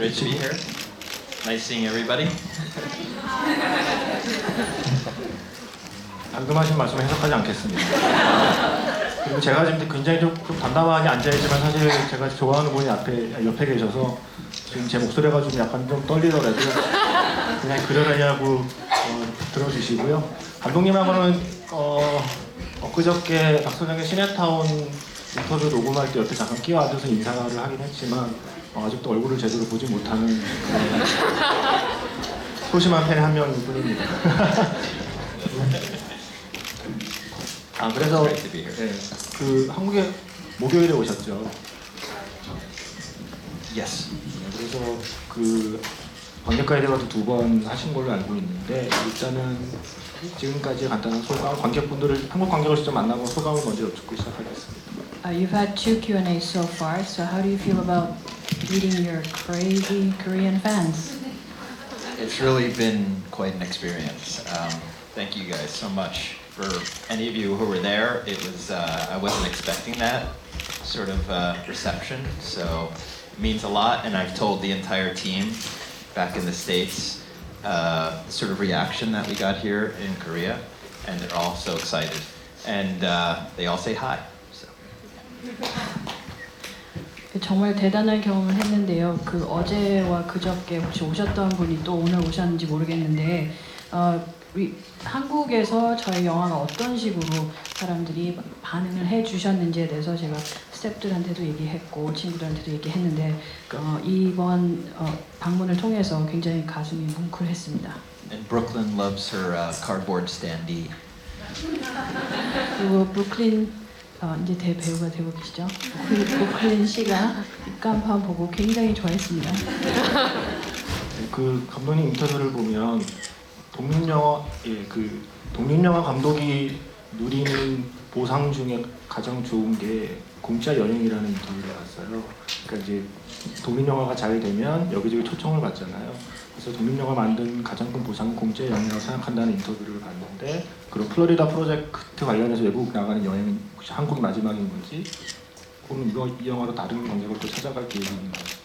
Great to be here. Nice seeing everybody. 방금하신 말씀 해석하지 않겠습니다. 그리고 제가 지금 굉장히 좀 담담하게 앉아있지만 사실 제가 좋아하는 분이 옆에 계셔서 지금 제 목소리가 좀 약간 좀 떨리더라도 그냥 그러려냐고 들어주시고요. 감독님하고는 엊그저께 박소정의 시네타운 인터뷰 녹음할 때 옆에 잠깐 끼어앉아서 인사를 하긴 했지만 아직도 얼굴을 제대로 보지 못하는 소심한 팬의 한 명일 뿐입니다. 그래서 네, 그 한국에 목요일에 오셨죠? Yes. 그래서 그 관객과에 대해서 2번 하신 걸로 알고 있는데 일단은 지금까지 간단한 소감, 한국 관객을 직접 만나고 소감을 먼저 여쭙고 시작하겠습니다. You've had 2 Q&As so far, so how do you feel about meeting your crazy Korean fans? It's really been quite an experience. Thank you guys so much. For any of you who were there, it was I wasn't expecting that sort of reception, so it means a lot. And I've told the entire team back in the States the sort of reaction that we got here in Korea, and they're all so excited, and they all say hi. So. 정말 대단한 경험을 했는데요. 그 어제와 그저께 혹시 오셨던 분이 또 오늘 오셨는지 모르겠는데 한국에서 저희 영화가 어떤 식으로 사람들이 반응을 해주셨는지에 대해서 제가 스태프들한테도 얘기했고 친구들한테도 얘기했는데 이번 방문을 통해서 굉장히 가슴이 뭉클했습니다. And Brooklyn loves her cardboard standee. 그리고 브루클린 이제 대배우가 되고 계시죠. 브루클린 씨가 입간판 보고 굉장히 좋아했습니다. 그 감독님 인터뷰를 보면 독립영화 감독이 누리는 보상 중에 가장 좋은 게 공짜 여행이라는 인터뷰를 봤어요. 그러니까 이제 독립영화가 잘 되면 여기저기 초청을 받잖아요. 그래서 독립영화 만든 가장 큰 보상은 공짜 여행이라고 생각한다는 인터뷰를 봤는데 그리고 플로리다 프로젝트 관련해서 외국 나가는 여행은 혹시 한국이 마지막인 건지 혹은 이 영화로 다른 관객을 또 찾아갈 계획이 있는 건지.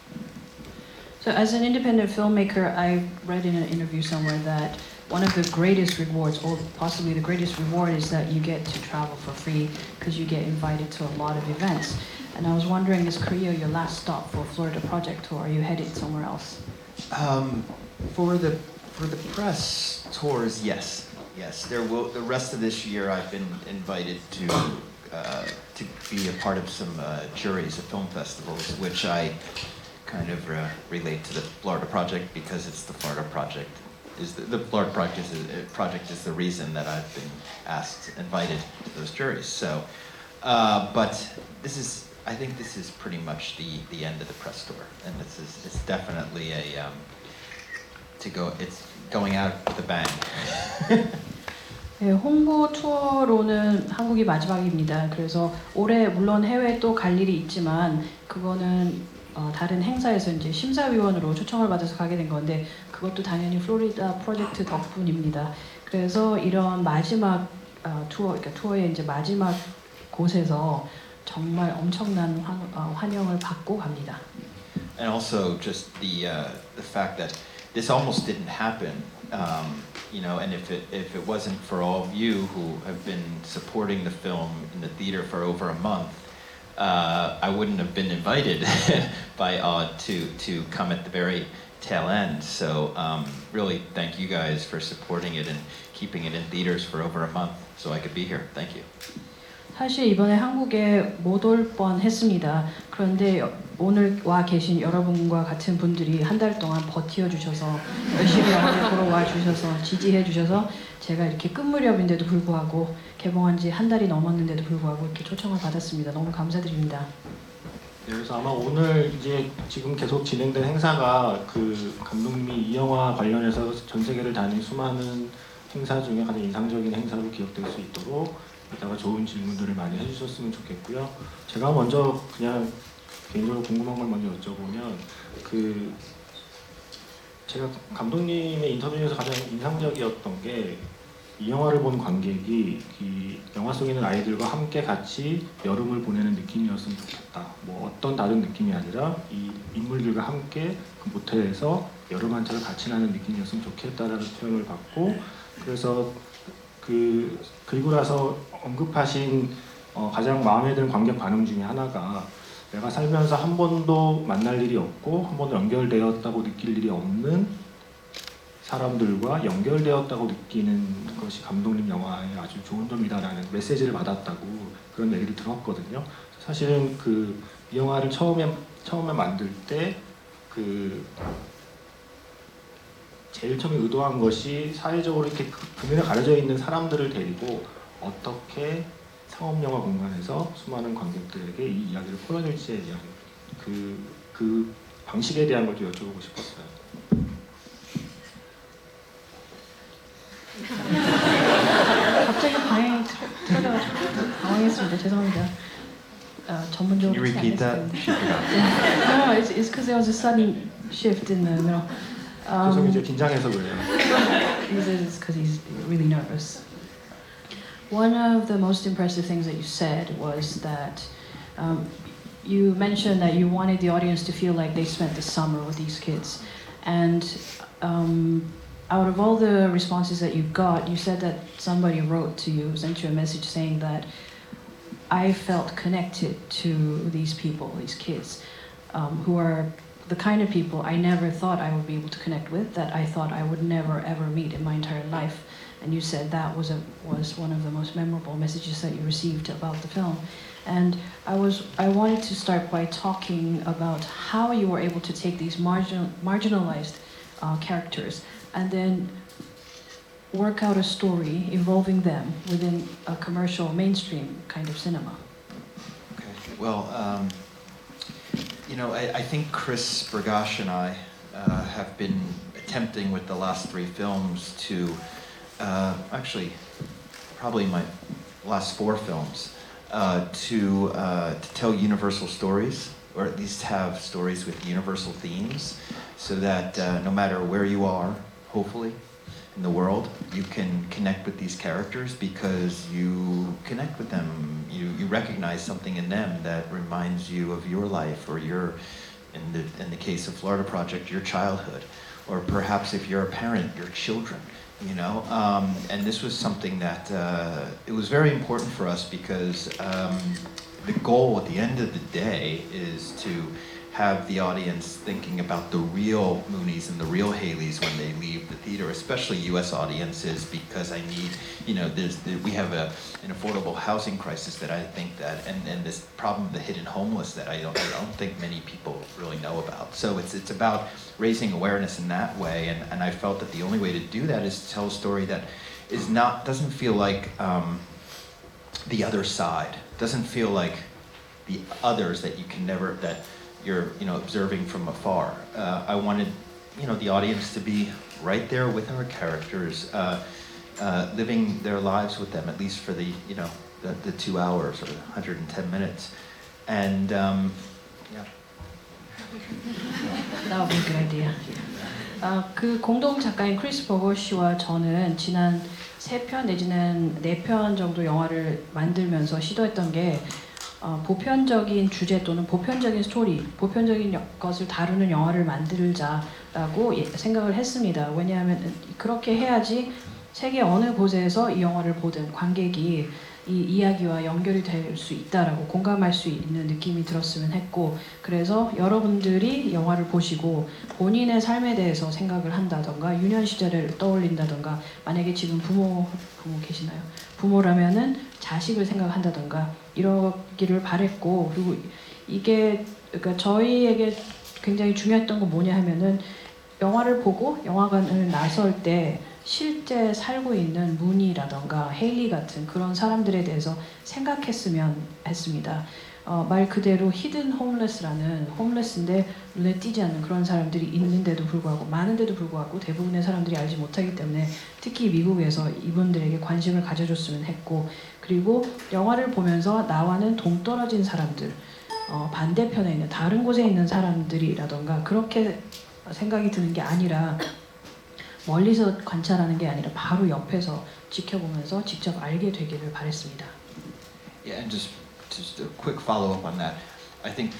So as an independent filmmaker, I read in an interview somewhere that one of the greatest rewards, or possibly the greatest reward, is that you get to travel for free because you get invited to a lot of events. And I was wondering, is Korea your last stop for Florida Project, or are you headed somewhere else? For the press tours, yes. The rest of this year, I've been invited to be a part of some juries at film festivals, which I kind of relate to the Florida Project because it's the Florida Project. The Florida Project is the reason that I've been invited to those juries. So, but I think this is pretty much the end of the press tour, and it's definitely it's going out with a bang. 네, 홍보 투어로는 한국이 마지막입니다. 그래서 올해 물론 해외 또 갈 일이 있지만 그거는 다른 행사에서 이제 심사위원으로 초청을 받아서 가게 된 건데 그것도 당연히 플로리다 프로젝트 덕분입니다. 그래서 이런 마지막 그러니까 투어의 이제 마지막 곳에서 정말 엄청난 환영을 받고 갑니다. And also just the fact that this almost didn't happen, and if it wasn't for all of you who have been supporting the film in the theater for over a month, I wouldn't have been invited by Odd to come at the very tail end. So really, thank you guys for supporting it and keeping it in theaters for over a month, so I could be here. Thank you. 사실 이번에 한국에 못 올 뻔했습니다. 그런데 오늘 와 계신 여러분과 같은 분들이 한 달 동안 버텨주셔서 열심히 영화를 보러 와주셔서 지지해주셔서 제가 이렇게 끝 무렵인데도 불구하고 개봉한 지 한 달이 넘었는데도 불구하고 이렇게 초청을 받았습니다. 너무 감사드립니다. 그래서 아마 오늘 이제 지금 계속 진행된 행사가 그 감독님이 이 영화 관련해서 전 세계를 다닌 수많은 행사 중에 가장 인상적인 행사로 기억될 수 있도록 이따가 좋은 질문들을 많이 해주셨으면 좋겠고요. 제가 먼저 그냥 개인적으로 궁금한 걸 먼저 여쭤보면 제가 감독님의 인터뷰 중에서 가장 인상적이었던 게 이 영화를 본 관객이 이 영화 속에 있는 아이들과 함께 같이 여름을 보내는 느낌이었으면 좋겠다. 뭐 어떤 다른 느낌이 아니라 이 인물들과 함께 그 모텔에서 여름 한철을 같이 나는 느낌이었으면 좋겠다라는 표현을 받고 그래서 그리고 나서 언급하신 가장 마음에 드는 관객 반응 중에 하나가 내가 살면서 한 번도 만날 일이 없고 한 번도 연결되었다고 느낄 일이 없는 사람들과 연결되었다고 느끼는 것이 감독님 영화의 아주 좋은 점이다라는 메시지를 받았다고 그런 얘기를 들었거든요. 사실은 이 영화를 처음에 만들 때 제일 처음에 의도한 것이 사회적으로 이렇게 금연에 가려져 있는 사람들을 데리고 어떻게 상업영화 공간에서 수많은 관객들에게 이 이야기를 풀어낼지에 대한 그 방식에 대한 걸 좀 여쭤보고 싶었어요. 갑자기 방향이 틀어져가지고 당황했습니다. 죄송합니다. Can 전문적으로 you repeat that? She forgot. No, it's because there was a sudden shift in the middle. 계속 이제 긴장해서 그래요. It's because he's really nervous. One of the most impressive things that you said was that you mentioned that you wanted the audience to feel like they spent the summer with these kids. And out of all the responses that you got, you said that somebody wrote to you, sent you a message saying that I felt connected to these people, these kids, who are the kind of people I never thought I would be able to connect with, that I thought I would never ever meet in my entire life. And you said that was one of the most memorable messages that you received about the film. And I wanted to start by talking about how you were able to take these marginalized characters and then work out a story involving them within a commercial mainstream kind of cinema. Okay. Well, I think Chris Bergash and I have been attempting with the last 3 films to, actually, probably my last 4 films, to tell universal stories, or at least have stories with universal themes, so that no matter where you are, hopefully, in the world, you can connect with these characters because you connect with them. You recognize something in them that reminds you of your life, or in the case of Florida Project, your childhood, or perhaps if you're a parent, your children. And this was something that it was very important for us because the goal at the end of the day is to have the audience thinking about the real Moonies and the real Haleys when they leave the theater, especially U.S. audiences, because we have an affordable housing crisis that I think that, and this problem of the hidden homeless that I don't think many people really know about. So it's about raising awareness in that way, and I felt that the only way to do that is to tell a story that doesn't feel like the other side, doesn't feel like the others that you can never, that you're observing from afar. I wanted the audience to be right there with our characters, living their lives with them, at least for the 2 hours or 110 minutes. And yeah. That would be a good idea. 그 공동 작가인 크리스 버거 씨와 저는 지난 3편 내지는 4편 정도 영화를 만들면서 시도했던 게 보편적인 주제 또는 보편적인 스토리, 보편적인 것을 다루는 영화를 만들자라고 생각을 했습니다. 왜냐하면 그렇게 해야지 세계 어느 곳에서 이 영화를 보든 관객이 이 이야기와 연결이 될 수 있다라고 공감할 수 있는 느낌이 들었으면 했고, 그래서 여러분들이 영화를 보시고 본인의 삶에 대해서 생각을 한다던가 유년 시절을 떠올린다던가, 만약에 지금 부모 계시나요? 부모라면은 자식을 생각한다던가 이러기를 바랬고, 그리고 이게 그러니까 저희에게 굉장히 중요했던 건 뭐냐 하면은 영화를 보고 영화관을 나설 때 실제 살고 있는 무니라던가 헤일리 같은 그런 사람들에 대해서 생각했으면 했습니다. 말 그대로 히든 홈레스라는, 홈레스인데 눈에 띄지 않는 그런 사람들이 있는데도 불구하고, 많은데도 불구하고 대부분의 사람들이 알지 못하기 때문에 특히 미국에서 이분들에게 관심을 가져줬으면 했고, 그리고 영화를 보면서 나와는 동떨어진 사람들, 반대편에 있는 다른 곳에 있는 사람들이라던가 그렇게 생각이 드는 게 아니라, 멀리서 관찰하는 게 아니라 바로 옆에서 지켜보면서 직접 알게 되기를 바랬습니다. Yeah, and just a quick follow-up on that. I think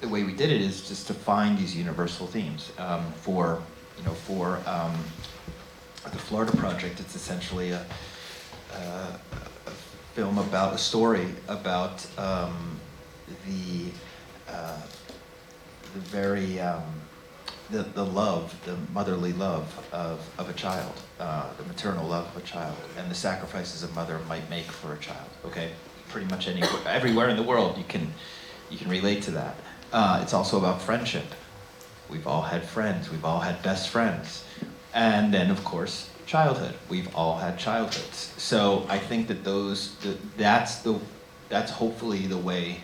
the way we did it is just to find these universal themes for the Florida Project. It's essentially a film about a story about the very the love, the motherly love of a child, the maternal love of a child, and the sacrifices a mother might make for a child. Okay, pretty much everywhere in the world you can relate to that. It's also about friendship. We've all had friends. We've all had best friends, and then of course childhood. We've all had childhoods. So I think that that's hopefully the way.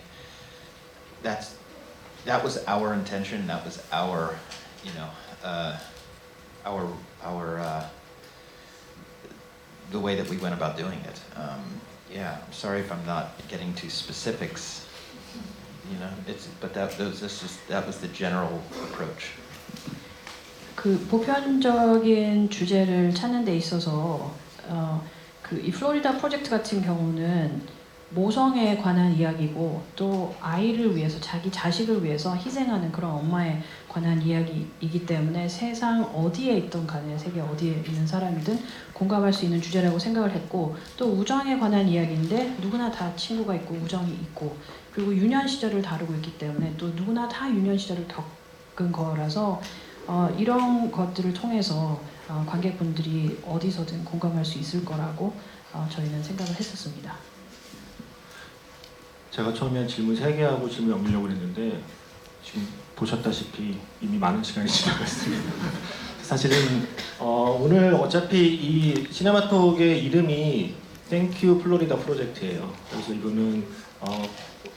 That was our intention. That was our the way that we went about doing it. Yeah, I'm sorry if I'm not getting to specifics. But that was the general approach. 그 보편적인 주제를 찾는 데 있어서 이 플로리다 프로젝트 같은 경우는 모성에 관한 이야기고 또 아이를 위해서 자기 자식을 위해서 희생하는 그런 엄마에 관한 이야기이기 때문에 세상 어디에 있던 간에 세계 어디에 있는 사람이든 공감할 수 있는 주제라고 생각을 했고 또 우정에 관한 이야기인데 누구나 다 친구가 있고 우정이 있고 그리고 유년 시절을 다루고 있기 때문에 또 누구나 다 유년 시절을 겪은 거라서 이런 것들을 통해서 관객분들이 어디서든 공감할 수 있을 거라고 저희는 생각을 했었습니다. 제가 처음에 질문 3개 하고 질문 넘기려고 했는데 지금 보셨다시피 이미 많은 시간이 지나갔습니다. 사실은 오늘 어차피 이 시네마톡의 이름이 Thank You 플로리다 프로젝트예요. 그래서 이거는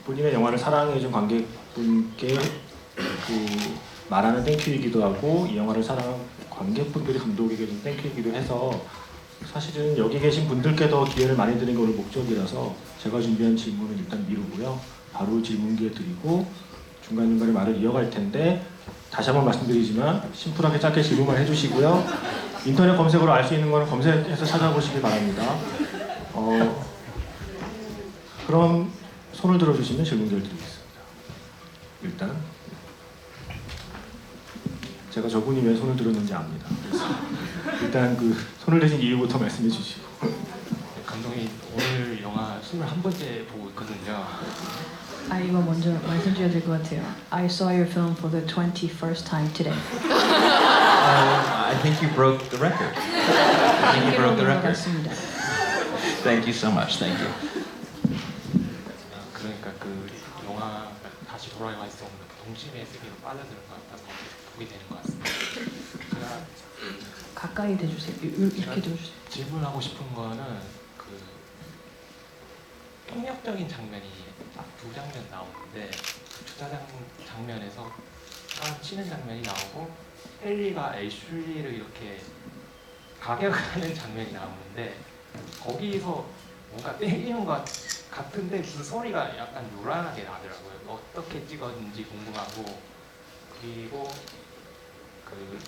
본인의 영화를 사랑해준 관객분께 말하는 땡큐이기도 하고 이 영화를 사랑한 관객분들이 감독에게 준 땡큐이기도 해서 사실은 여기 계신 분들께 더 기회를 많이 드리는 게 오늘 목적이라서 제가 준비한 질문은 일단 미루고요. 바로 질문 기회 드리고 중간중간에 말을 이어갈 텐데 다시 한번 말씀드리지만 심플하게 짧게 질문만 해주시고요. 인터넷 검색으로 알 수 있는 거는 검색해서 찾아보시기 바랍니다. 그럼 손을 들어주시면 질문을 드리겠습니다. 일단 제가 저분이 왜 손을 들었는지 압니다. 그래서 일단 그 손을 대신 이유부터 말씀해 주시고. 감독님 오늘 영화 21번째 보고 있거든요. 이거 먼저 말씀드려야 될 것 같아요. I saw your film for the 21st time today. I think you broke the record. I think you broke the record. 맞습니다. Thank you so much. Thank you. 그러니까 그 영화가 다시 돌아가 있어 없는 동심의 세계로 빠져드는 것 같아서 보게 되는 것 같습니다. 제가 가까이 대주세요. 이렇게 대주세요. 질문하고 싶은 거는 그 폭력적인 장면이 딱 2장면 나오는데 주차장 장면에서 사람 치는 장면이 나오고 헨리가 애슐리를 이렇게 가격하는 장면이 나오는데 거기서 뭔가 때리는 것 같은데 그 소리가 약간 요란하게 나더라고요. 어떻게 찍었는지 궁금하고 그리고 그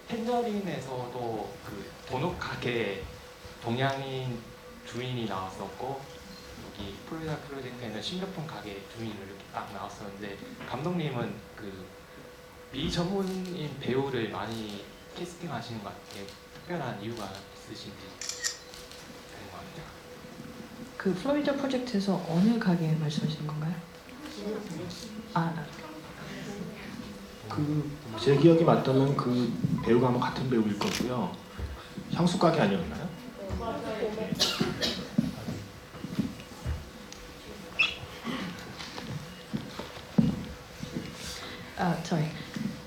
텐저린에서도 그 도넛 가게 동양인 주인이 나왔었고 여기 플로리다 프로젝트에는 식료품 가게 주인으로 이렇게 딱 나왔었는데 감독님은 그 미전문인 배우를 많이 캐스팅하시는 것 같아요. 특별한 이유가 있으신지 궁금합니다. 그 플로리다 프로젝트에서 어느 가게 말씀하시는 건가요? 제 기억이 맞다면 그 배우가 아마 같은 배우일 거고요. 향수 가게 아니었나요? Sorry.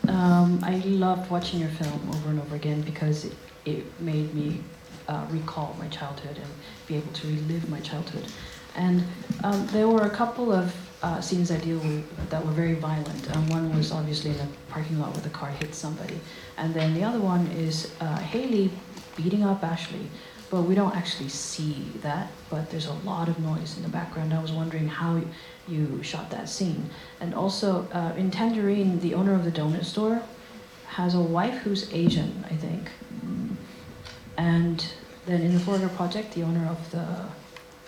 I loved watching your film over and over again because it made me recall my childhood and be able to relive my childhood. And there were a couple of scenes I deal with that were very violent. One was obviously in a parking lot where the car hit somebody. And then the other one is Haley beating up Ashley. But we don't actually see that, but there's a lot of noise in the background. I was wondering how you shot that scene. And also, in Tangerine, the owner of the donut store has a wife who's Asian, I think. And then in the Florida Project, the owner of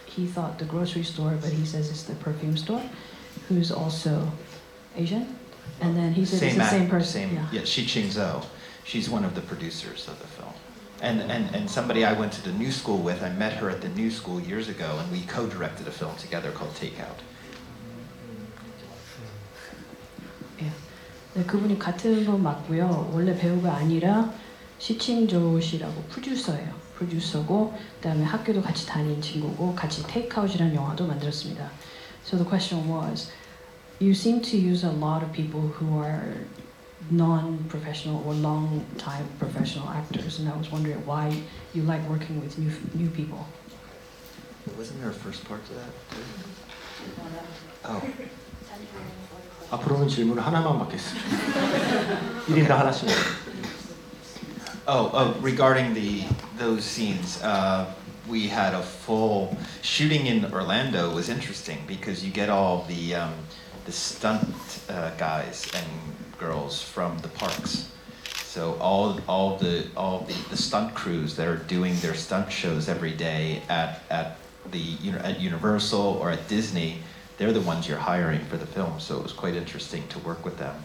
he thought the grocery store, but he says it's the perfume store, who's also Asian? And then he said it's the act- same person. Same, yeah, Shi Ching-zo. She's one of the producers of the film. And somebody I went to the new school with, I met her at the new school years ago, and we co-directed a film together called Takeout. 예. 네, 그분이 같은 분 맞고요. 원래 배우가 아니라 시칭조 씨라고 프로듀서고 그다음에 학교도 같이 다닌 친구고 같이 테이크아웃이라는 영화도 만들었습니다. So the question was, you seem to use a lot of people who are non-professional or long-time professional actors, and I was wondering why you like working with new people. Wasn't there a first part to that? Oh. 앞으로는 질문 하나만 받겠습니다. 1인당 하나씩. Regarding those scenes, we had a full shooting in Orlando was interesting because you get all the stunt guys and girls from the parks. So all the stunt crews that are doing their stunt shows every day at Universal or at Disney, they're the ones you're hiring for the film. So it was quite interesting to work with them.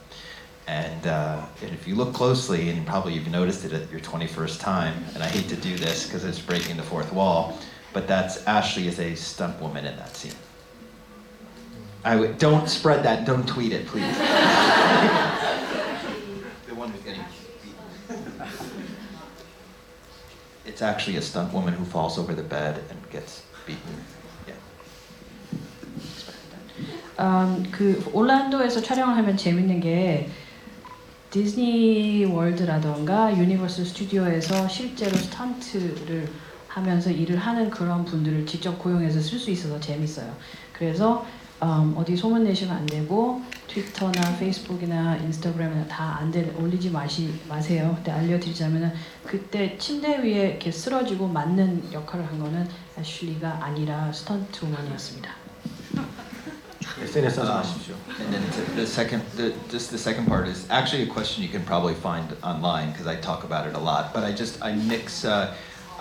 And if you look closely, and probably you've noticed it at your 21st time, and I hate to do this because it's breaking the fourth wall, but that's Ashley is a stunt woman in that scene. Don't spread that, don't tweet it, please. The one who's getting beaten. It's actually a stunt woman who falls over the bed and gets beaten. 그 올란도에서 촬영을 하면 재밌는 게 디즈니 월드라던가 유니버설 스튜디오에서 실제로 스턴트를 하면서 일을 하는 그런 분들을 직접 고용해서 쓸 수 있어서 재밌어요. 그래서 어디 소문 내시면 안 되고 트위터나 페이스북이나 인스타그램이나 다 안 돼 올리지 마세요. 그때 알려드리자면은 그때 침대 위에 이렇게 쓰러지고 맞는 역할을 한 거는 애슐리가 아니라 스턴트 우먼이었습니다. SNS 하지 마십시오. And then the second part is actually a question you can probably find online because I talk about it a lot. But I mix.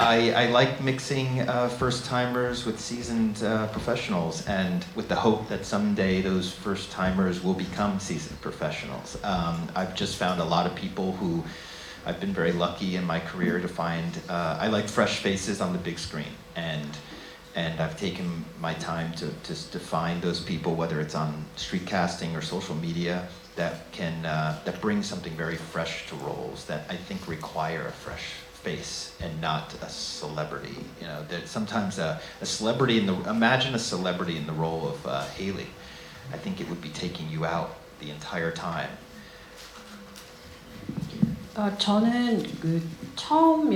I like mixing first timers with seasoned professionals, and with the hope that someday those first timers will become seasoned professionals. I've just found a lot of people who I've been very lucky in my career to find. I like fresh faces on the big screen, and I've taken my time to find those people, whether it's on street casting or social media, that bring something very fresh to roles that I think require a fresh face and not a celebrity. You know, that sometimes a celebrity imagine a celebrity in the role of Haley. I think it would be taking you out the entire time. 저는 그 처음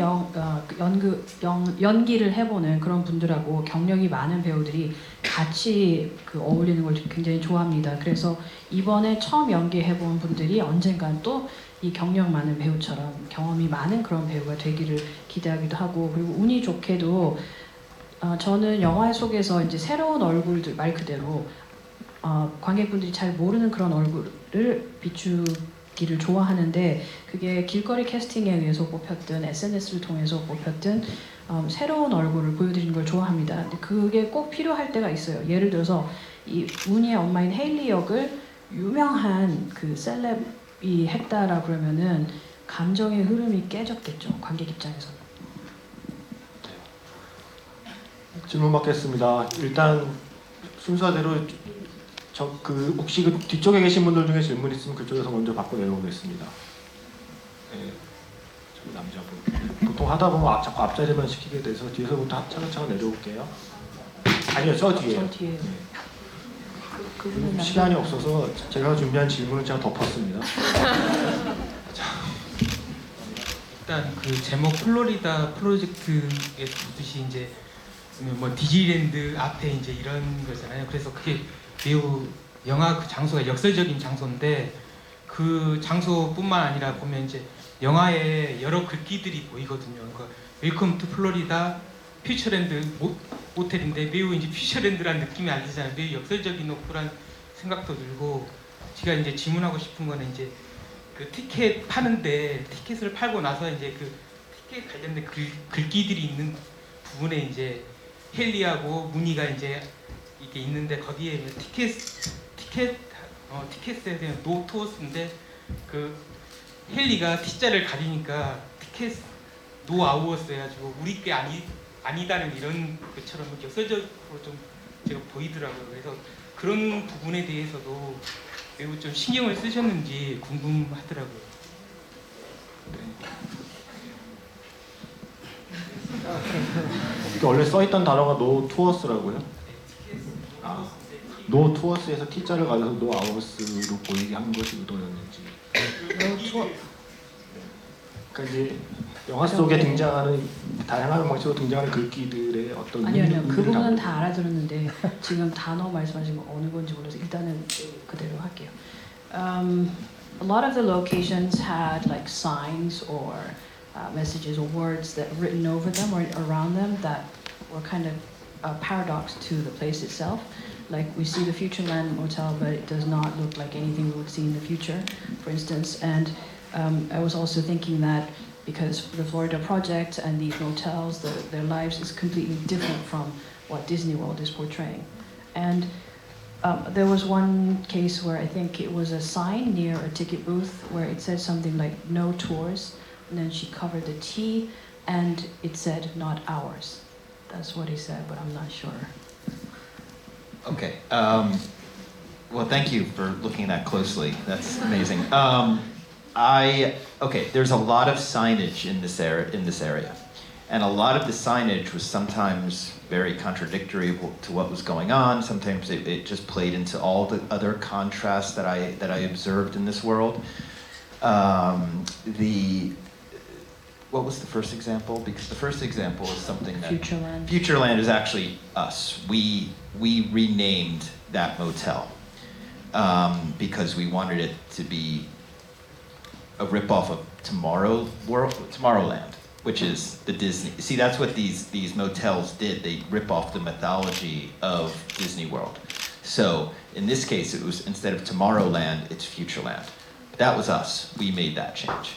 연기를 해보는 그런 분들하고 경력이 많은 배우들이 같이 그 어울리는 걸 굉장히 좋아합니다. 그래서 이번에 처음 연기해본 분들이 언젠간 또 이 경력 많은 배우처럼 경험이 많은 그런 배우가 되기를 기대하기도 하고, 그리고 운이 좋게도 저는 영화 속에서 이제 새로운 얼굴들 말 그대로 관객분들이 잘 모르는 그런 얼굴을 비추기를 좋아하는데, 그게 길거리 캐스팅에 의해서 뽑혔든 SNS를 통해서 뽑혔든 새로운 얼굴을 보여드리는 걸 좋아합니다. 근데 그게 꼭 필요할 때가 있어요. 예를 들어서 이 무니의 엄마인 헤일리 역을 유명한 그 셀럽이 했다라 그러면은 감정의 흐름이 깨졌겠죠, 관객 입장에서는. 질문 받겠습니다. 일단 순서대로 혹시 그 뒤쪽에 계신 분들 중에 질문 있으면 그쪽에서 먼저 받고 내려오겠습니다. 네, 저기 남자분. 보통 하다 보면 자꾸 앞자리만 시키게 돼서 뒤에서부터 차근차근 내려올게요. 아니요, 저 뒤에요. 저 뒤에. 네. 그분은 시간이 없어서 제가 준비한 질문을 제가 덮었습니다. 일단 그 제목 플로리다 프로젝트에 보듯이 이제 뭐 디즈니랜드 앞에 이제 이런 거잖아요. 그래서 그게 매우 영화 그 장소가 역설적인 장소인데, 그 장소뿐만 아니라 보면 이제 영화에 여러 글귀들이 보이거든요. 그러니까 웰컴 투 플로리다 퓨처랜드 모텔인데 매우 이제 퓨처랜드라는 느낌이 안 들잖아요. 매우 역설적인 오프란 생각도 들고, 제가 이제 질문하고 싶은 거는 이제 그 티켓 파는데 티켓을 팔고 나서 이제 그 티켓 관련된 글귀들이 있는 부분에 이제 헨리하고 무니가 이제 이게 있는데, 거기에 티켓 티켓에 대한 노 투어스인데 그 헨리가 T자를 가리니까 티켓 노 아우어스 해가지고 우리 게 아니다는 이런 것처럼 역설적으로 좀 제가 보이더라고요. 그래서 그런 부분에 대해서도 매우 좀 신경을 쓰셨는지 궁금하더라고요. 이게 원래 써있던 단어가 no tour스라고요? no tours에서 T자를 가져서 no hours로 보이게 한 것이 의도였는지. No tour. 그러니까 이제 영화 속에 등장하는 다양한 방식으로 등장하는 글귀들의 어떤 아니요, 그 의미를 부분은 담고 다 알아들었는데 지금 단어 말씀하신 거 어느 건지 몰라서 일단은 그대로 할게요. A lot of the locations had like signs or messages or words that written over them or around them that were kind of a paradox to the place itself. Like we see the Futureland Motel, but it does not look like anything we would see in the future, for instance. And I was also thinking that because the Florida project and these motels, their lives is completely different from what Disney World is portraying. And there was one case where I think it was a sign near a ticket booth where it said something like no tours, and then she covered the T and it said not ours. That's what he said, but I'm not sure. Okay. Well, thank you for looking at that closely. That's amazing. Okay. There's a lot of signage in this area, and a lot of the signage was sometimes very contradictory to what was going on. Sometimes it just played into all the other contrasts that I observed in this world. What was the first example? Because the first example is something that Futureland. Futureland is actually us. We renamed that motel because we wanted it to be a ripoff of Tomorrowland, which is the Disney. See, that's what these motels did. They rip off the mythology of Disney World. So in this case, it was instead of Tomorrowland, it's Futureland. That was us. We made that change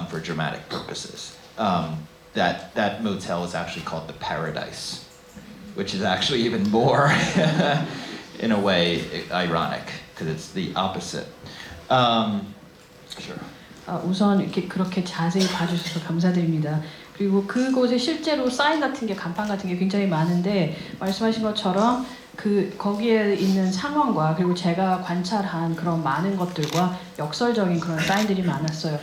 for dramatic purposes. That motel is actually called the Paradise, which is actually even more, in a way, ironic because it's the opposite. Sure. 우선 이렇게 그렇게 자세히 봐주셔서 감사드립니다. 그리고 그곳에 실제로 사인 같은 게 간판 같은 게 굉장히 많은데 말씀하신 것처럼 그 거기에 있는 상황과 그리고 제가 관찰한 그런 많은 것들과 역설적인 그런 사인들이 많았어요.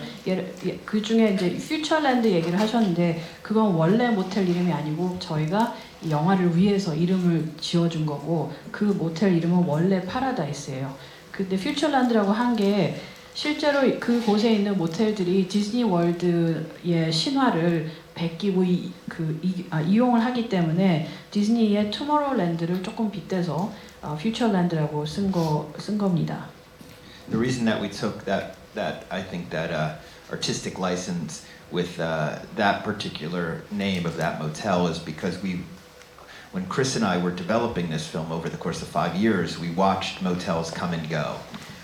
그 중에 이제 퓨처랜드 얘기를 하셨는데 그건 원래 모텔 이름이 아니고 저희가 이 영화를 위해서 이름을 지어준 거고 그 모텔 이름은 원래 파라다이스예요. 근데 퓨처랜드라고 한 게 실제로 그곳에 있는 모텔들이 디즈니 월드의 신화를 베끼고 이용을 하기 때문에 디즈니의 투모로우랜드를 조금 빗대서 퓨처랜드라고 쓴 겁니다. The reason that we took that I think that artistic license with that particular name of that motel is because when Chris and I were developing this film over the course of 5 years, we watched motels come and go.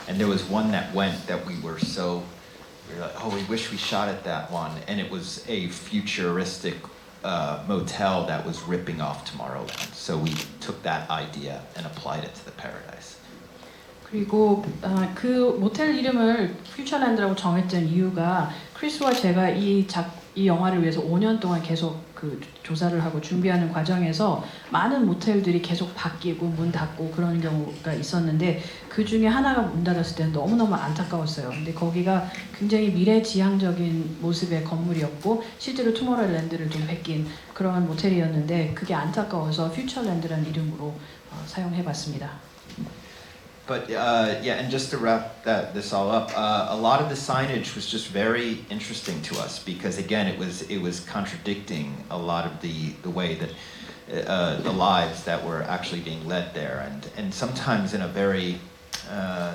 And there was one that went that we were like, oh, we wish we shot at that one. And it was a futuristic motel that was ripping off Tomorrowland. So we took that idea and applied it to the Paradise. 그리고 그 모텔 이름을 퓨처랜드라고 정했던 이유가 크리스와 제가 이 영화를 위해서 5년 동안 계속 그 조사를 하고 준비하는 과정에서 많은 모텔들이 계속 바뀌고 문 닫고 그런 경우가 있었는데 그 중에 하나가 문 닫았을 때는 너무너무 안타까웠어요. 근데 거기가 굉장히 미래지향적인 모습의 건물이었고 실제로 투모로우랜드를 좀 베낀 그런 모텔이었는데 그게 안타까워서 퓨처랜드라는 이름으로 사용해봤습니다. But yeah, and just to wrap this all up, a lot of the signage was just very interesting to us because again, it was contradicting a lot of the way that the lives that were actually being led there, and sometimes in a very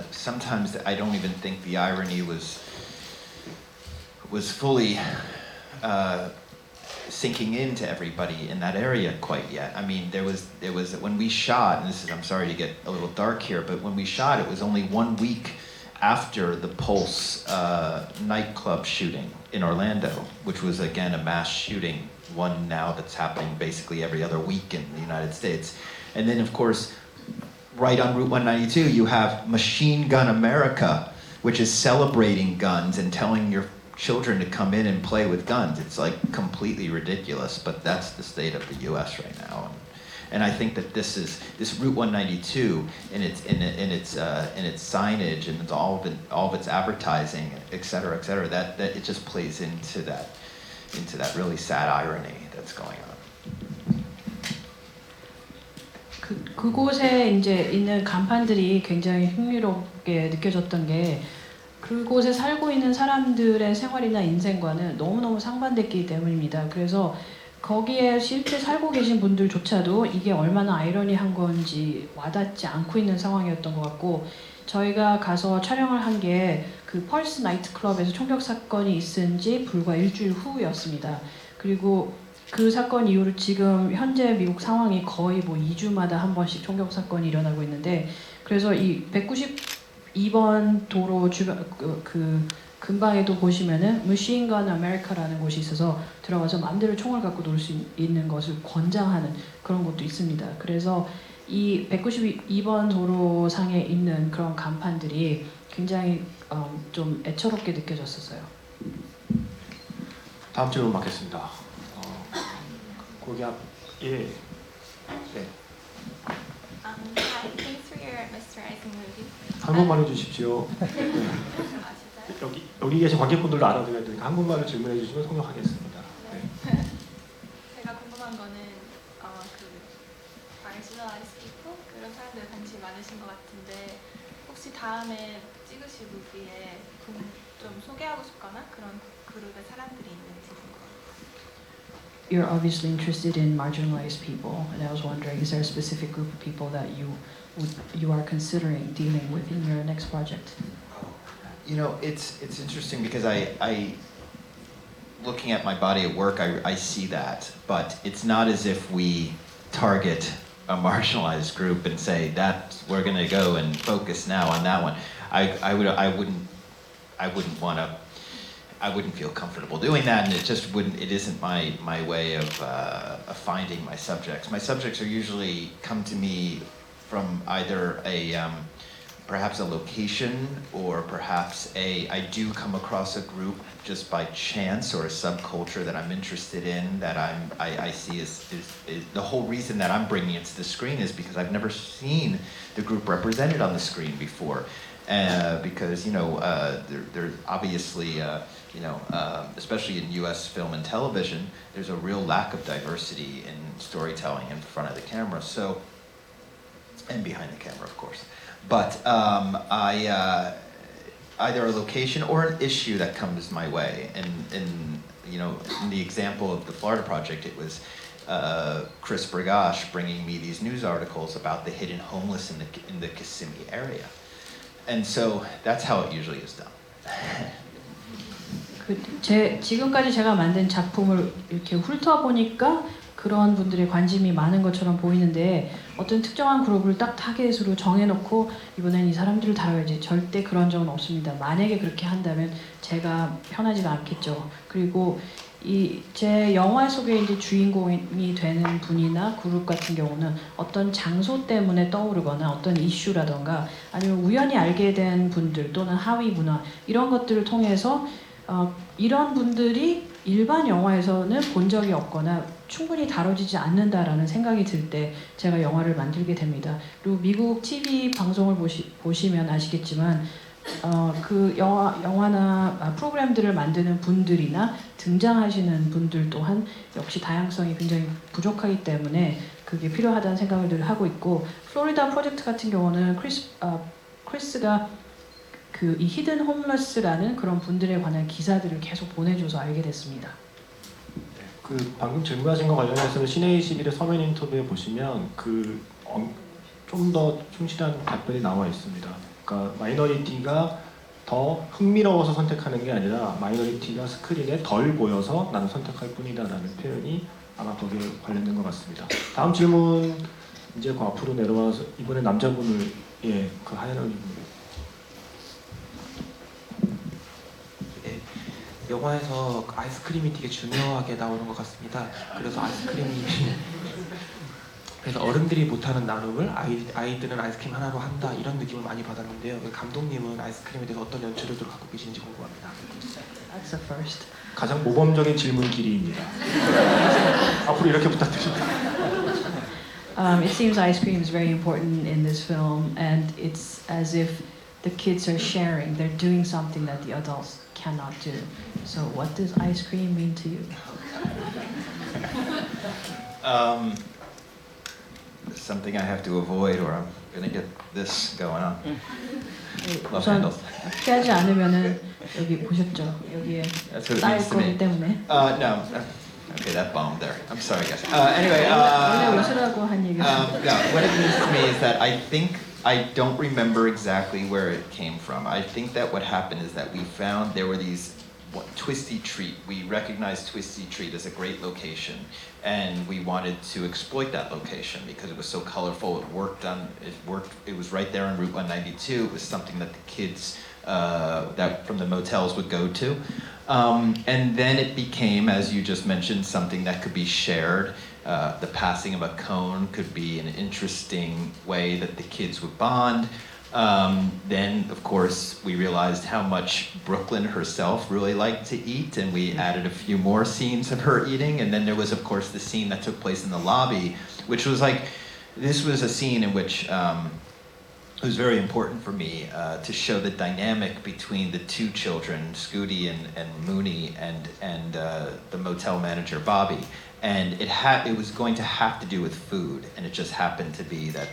sometimes I don't even think the irony was fully sinking into everybody in that area quite yet. I mean, there was when we shot, and I'm sorry to get a little dark here, but when we shot, it was only 1 week after the Pulse nightclub shooting in Orlando, which was again a mass shooting, one now that's happening basically every other week in the United States. And then of course, right on Route 192, you have Machine Gun America, which is celebrating guns and telling your children to come in and play with guns. It's like completely ridiculous, but that's the state of the U.S. right now. And I think that this Route 192 in its signage and it's all of its advertising, et cetera, that it just plays into that really sad irony that's going on. 그곳에 이제 있는 간판들이 굉장히 흥미롭게 느껴졌던 게 그곳에 살고 있는 사람들의 생활이나 인생과는 너무너무 상반됐기 때문입니다. 그래서 거기에 실제 살고 계신 분들조차도 이게 얼마나 아이러니한 건지 와닿지 않고 있는 상황이었던 것 같고 저희가 가서 촬영을 한 게 그 펄스 나이트 클럽에서 총격 사건이 있은 지 불과 일주일 후였습니다. 그리고 그 사건 이후로 지금 현재 미국 상황이 거의 뭐 2주마다 한 번씩 총격 사건이 일어나고 있는데 그래서 이 192번 도로 주변 그 근방에도 보시면은 Machine Gun America라는 곳이 있어서 들어가서 마음대로 총을 갖고 놀 수 있는 것을 권장하는 그런 곳도 있습니다. 그래서 이 192번 도로상에 있는 그런 간판들이 굉장히 좀 애처롭게 느껴졌었어요. 다음 질문 받겠습니다. 거기 앞 예. 네. Hi, thanks for your mesmerizing movie. 한국말 해주십시오. 진짜요? 여기 계신 관객분들도 알아들어야 되니까 한국말로 질문해 주시면 통역하겠습니다. 네. 제가 궁금한 거는 그 marginalized people 그런 사람들 관심이 많으신 것 같은데 혹시 다음에 찍으실 무비에 좀 소개하고 싶거나 그런 그룹의 사람들이 있는지 궁금해요. You're obviously interested in marginalized people, and I was wondering, is there a specific group of people that you are considering dealing with in your next project? You know, it's interesting because I looking at my body of work, I see that, but it's not as if we target a marginalized group and say that we're going to go and focus now on that one. I wouldn't feel comfortable doing that, and it isn't my way of finding my subjects. My subjects are usually come to me from either perhaps a location or perhaps I do come across a group just by chance or a subculture that I'm interested in that I see is the whole reason that I'm bringing it to the screen is because I've never seen the group represented on the screen before. Because there's obviously especially in U.S. film and television, there's a real lack of diversity in storytelling in front of the camera. So, and behind the camera, of course. But either a location or an issue that comes my way, and in the example of the Florida Project, it was Chris Bergash bringing me these news articles about the hidden homeless in the Kissimmee area. And so that's how it usually is done. 지금까지 제가 만든 작품을 이렇게 훑어보니까 그런 분들의 관심이 많은 것처럼 보이는데 어떤 특정한 그룹을 딱 타겟으로 정해놓고 이번엔 이 사람들을 다뤄야지 절대 그런 적은 없습니다. 만약에 그렇게 한다면 제가 편하지가 않겠죠. 그리고 제 영화 속에 이제 주인공이 되는 분이나 그룹 같은 경우는 어떤 장소 때문에 떠오르거나 어떤 이슈라던가 아니면 우연히 알게 된 분들 또는 하위 문화 이런 것들을 통해서 이런 분들이 일반 영화에서는 본 적이 없거나 충분히 다뤄지지 않는다라는 생각이 들 때 제가 영화를 만들게 됩니다. 그리고 미국 TV 방송을 보시면 아시겠지만 그 영화나 프로그램들을 만드는 분들이나 등장하시는 분들 또한 역시 다양성이 굉장히 부족하기 때문에 그게 필요하다는 생각을 늘 하고 있고 플로리다 프로젝트 같은 경우는 크리스가 이 히든 홈러스라는 그런 분들에 관한 기사들을 계속 보내줘서 알게 됐습니다. 그 방금 질문하신 거 관련해서는 시내21의 서면 인터뷰에 보시면 좀 더 충실한 답변이 나와 있습니다. 그러니까 마이너리티가 더 흥미로워서 선택하는 게 아니라 마이너리티가 스크린에 덜 보여서 나는 선택할 뿐이다라는 표현이 아마 거기에 관련된 것 같습니다. 다음 질문 이제 그 앞으로 내려와서 이번에 남자분을 그 하얀 옷 입은 영화에서 아이스크림이 되게 중요하게 나오는 것 같습니다. 그래서 아이스크림이 그래서 어른들이 못하는 나눔을 아이들은 아이스크림 하나로 한다 이런 느낌을 많이 받았는데요. 감독님은 아이스크림에 대해서 어떤 연출을 갖고 계신지 궁금합니다. That's the first. 가장 모범적인 질문길이입니다. 앞으로 이렇게 부탁드립니다. It seems ice cream is very important in this film, and it's as if the kids are sharing. They're doing something that the adults cannot do. So, what does ice cream mean to you? Something I have to avoid, or I'm gonna get this going on. Love 우선 handles. 피하지 않으면은 여기 보셨죠? 여기에 That's what it 쌓일 means to me. 거기 때문에. No. Okay, that bombed there. I'm sorry, guys. Anyway, 원래 웃으라고 한 얘기죠. no, what it means to me is that I don't remember exactly where it came from. I think that what happened is that we found there were these Twisty Treat. We recognized Twisty Treat as a great location, and we wanted to exploit that location because it was so colorful. It worked. It was right there on Route 192. It was something that the kids that from the motels would go to. And then it became, as you just mentioned, something that could be shared. The passing of a cone could be an interesting way that the kids would bond. Then, of course, we realized how much Brooklyn herself really liked to eat, and we added a few more scenes of her eating. And then there was, of course, the scene that took place in the lobby, which was like, this was a scene in which it was very important for me to show the dynamic between the two children, Scooty and Mooney, and the motel manager, Bobby. And it was going to have to do with food, and it just happened to be that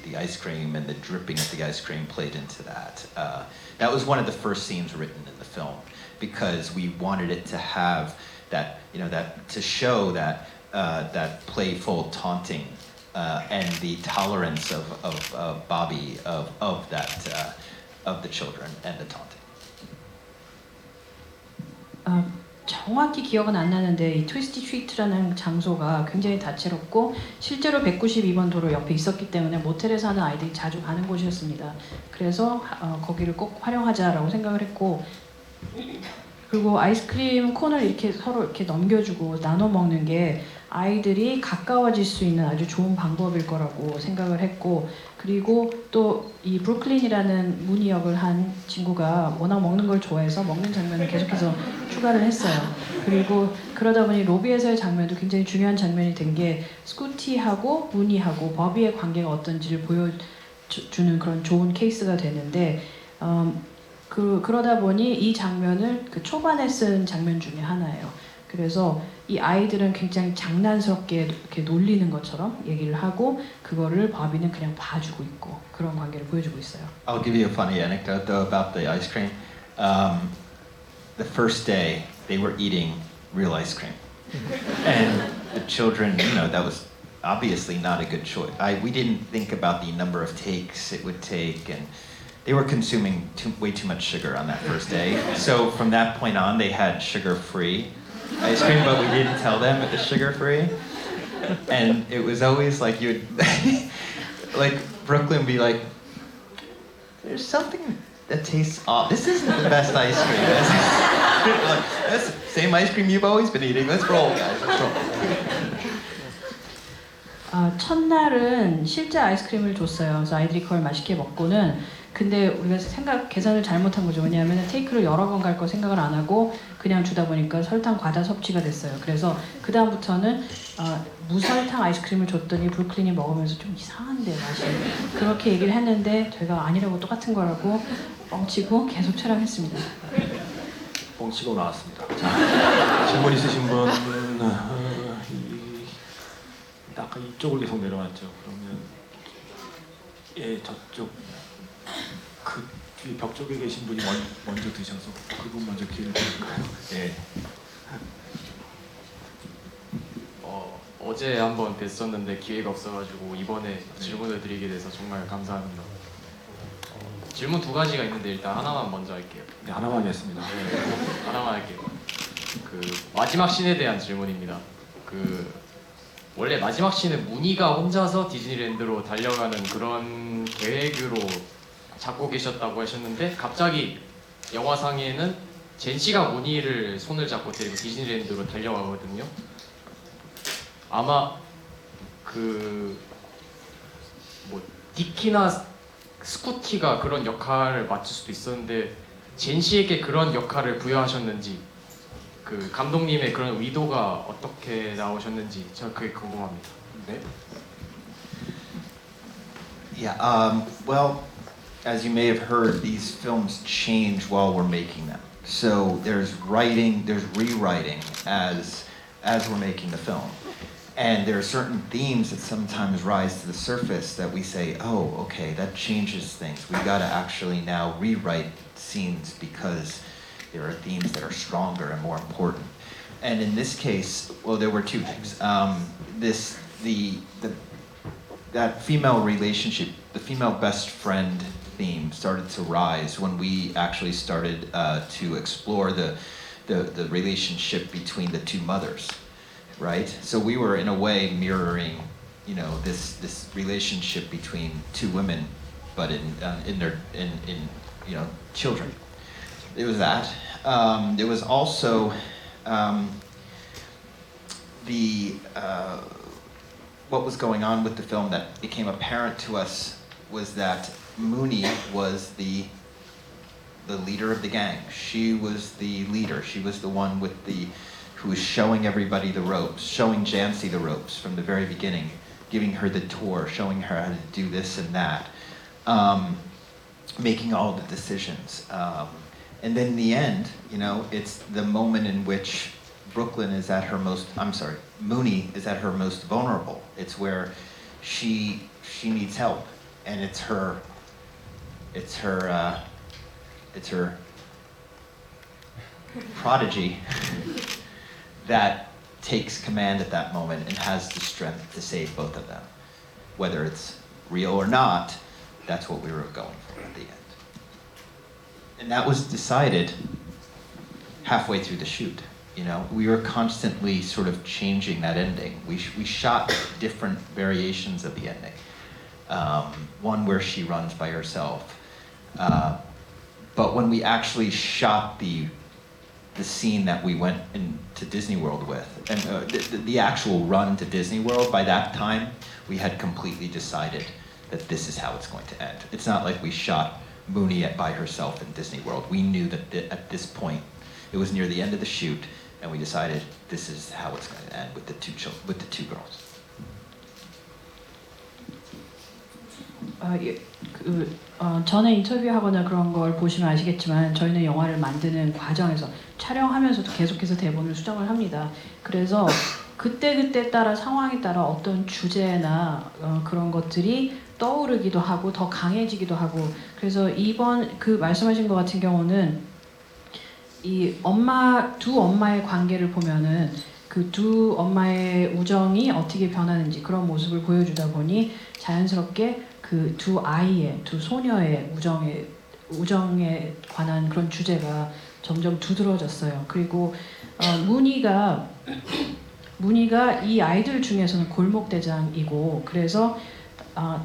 the ice cream and the dripping of the ice cream played into that. That was one of the first scenes written in the film, because we wanted it to have that, that to show that that playful taunting and the tolerance of Bobby of that of the children and the taunting. 정확히 기억은 안 나는데 이 트위스티 트리트라는 장소가 굉장히 다채롭고 실제로 192번 도로 옆에 있었기 때문에 모텔에 사는 아이들이 자주 가는 곳이었습니다. 그래서 거기를 꼭 활용하자라고 생각을 했고, 그리고 아이스크림 콘을 이렇게 서로 이렇게 넘겨주고 나눠 먹는 게 아이들이 가까워질 수 있는 아주 좋은 방법일 거라고 생각을 했고, 그리고 또 이 브루클린이라는 문희 역을 한 친구가 워낙 먹는 걸 좋아해서 먹는 장면을 계속해서 추가를 했어요. 그리고 그러다 보니 로비에서의 장면도 굉장히 중요한 장면이 된 게 스쿠티하고 문희하고 버비의 관계가 어떤지를 보여주는 그런 좋은 케이스가 되는데, 그러다 보니 이 장면을 그 초반에 쓴 장면 중에 하나예요. 그래서 이 아이들은 굉장히 장난스럽게 이렇게 놀리는 것처럼 얘기를 하고, 그거를 바비는 그냥 봐주고 있고, 그런 관계를 보여주고 있어요. I'll give you a funny anecdote though about the ice cream. The first day they were eating real ice cream, and the children, that was obviously not a good choice. We didn't think about the number of takes it would take, and they were consuming way too much sugar on that first day. So from that point on, they had sugar-free ice cream, but we didn't tell them it was sugar-free. And it was always like you'd, like Brooklyn would be like, "There's something that tastes off. This isn't the best ice cream." Like, that's the same ice cream you've always been eating. Let's roll, guys. Let's roll. 첫날은 실제 아이스크림을 줬어요. 그래서 아이들이 그걸 맛있게 먹고는, 근데 우리가 계산을 잘못한 거죠. 왜냐하면 테이크를 여러 번 갈 거 생각을 안 하고 그냥 주다 보니까 설탕 과다 섭취가 됐어요. 그래서 그 다음부터는 무설탕 아이스크림을 줬더니 브루클린이 먹으면서 좀 이상한데 맛이, 그렇게 얘기를 했는데 제가 아니라고 똑같은 거라고 뻥치고 계속 촬영했습니다. 뻥치고 나왔습니다. 자, 질문 있으신 분은 아까 이쪽을 계속 내려왔죠. 그러면 저쪽 그 뒤에 벽 쪽에 계신 분이 먼저 드셔서 그분 먼저 기회를 드릴까요? 예. 어제 한번 뵀었는데 기회가 없어가지고 이번에 질문을 드리게 돼서 정말 감사합니다. 질문 두 가지가 있는데 일단 하나만 먼저 할게요. 네, 하나만 하겠습니다. 네, 하나만 할게요. 그 마지막 씬에 대한 질문입니다. 원래 마지막 씬에 문희가 혼자서 디즈니랜드로 달려가는 그런 계획으로 잡고 계셨다고 하셨는데, 갑자기 영화상에는 젠 씨가 문희를 손을 잡고 데리고 디즈니랜드로 달려가거든요. 아마 뭐 디키나 스쿠티가 그런 역할을 맡을 수도 있었는데 젠 씨에게 그런 역할을 부여하셨는지 그 감독님의 그런 의도가 어떻게 나오셨는지 저 그게 궁금합니다. 네. Yeah, well, as you may have heard, these films change while we're making them. So there's writing, there's rewriting as we're making the film. And there are certain themes that sometimes rise to the surface that we say, oh, okay, that changes things. We gotta actually now rewrite scenes because there are themes that are stronger and more important. And in this case, well, there were two things. That female relationship, the female best friend theme started to rise when we actually started to explore the relationship between the two mothers, right? So we were in a way mirroring, you know, this relationship between two women, but in you know, children. It was that. There was also what was going on with the film that became apparent to us was that Mooney was the leader of the gang. She was the leader. She was the one who was showing everybody the ropes, showing Jancy the ropes from the very beginning, giving her the tour, showing her how to do this and that, making all the decisions. And then in the end, you know, it's the moment in which Mooney is at her most vulnerable. It's where she needs help, and it's her prodigy that takes command at that moment and has the strength to save both of them. Whether it's real or not, that's what we were going for at the end. And that was decided halfway through the shoot. You know, we were constantly sort of changing that ending. We shot different variations of the ending. One where she runs by herself. But when we actually shot the scene that we went into Disney World with, and the actual run to Disney World, by that time, we had completely decided that this is how it's going to end. It's not like we shot Mooney by herself in Disney World. We knew that at this point, it was near the end of the shoot, and we decided this is how it's going to end with the two girls. 전에 인터뷰하거나 그런 걸 보시면 아시겠지만 저희는 영화를 만드는 과정에서 촬영하면서도 계속해서 대본을 수정을 합니다. 그래서 그때 따라 상황에 따라 어떤 주제나 그런 것들이 떠오르기도 하고 더 강해지기도 하고 그래서 이번 그 말씀하신 것 같은 경우는 이 두 엄마의 관계를 보면은 그 두 엄마의 우정이 어떻게 변하는지 그런 모습을 보여주다 보니 자연스럽게 그 두 소녀의 우정에 관한 그런 주제가 점점 두드러졌어요. 그리고 무늬가 이 아이들 중에서는 골목대장이고 그래서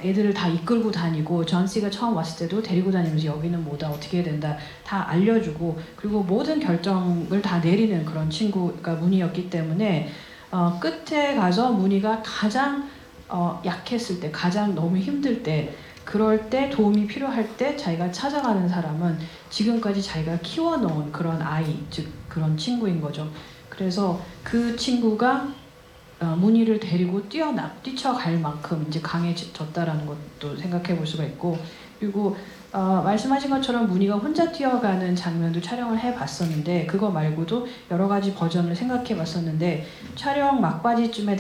애들을 다 이끌고 다니고 전씨가 처음 왔을 때도 데리고 다니면서 여기는 뭐다 어떻게 해야 된다 다 알려주고 그리고 모든 결정을 다 내리는 그런 친구가 무늬였기 때문에 끝에 가서 무늬가 가장 약했을 때 가장 너무 힘들 때 그럴 때 도움이 필요할 때 자기가 찾아가는 사람은 지금까지 자기가 키워놓은 그런 아이 즉 그런 친구인 거죠. 그래서 그 친구가 무늬를 데리고 뛰쳐갈 만큼 이제 강해졌다라는 것도 생각해 볼 수가 있고 그리고 말씀하신 것처럼 무늬가 혼자 뛰어가는 장면도 촬영을 해봤었는데 그거 말고도 여러 가지 버전을 생각해 봤었는데 촬영 막바지쯤에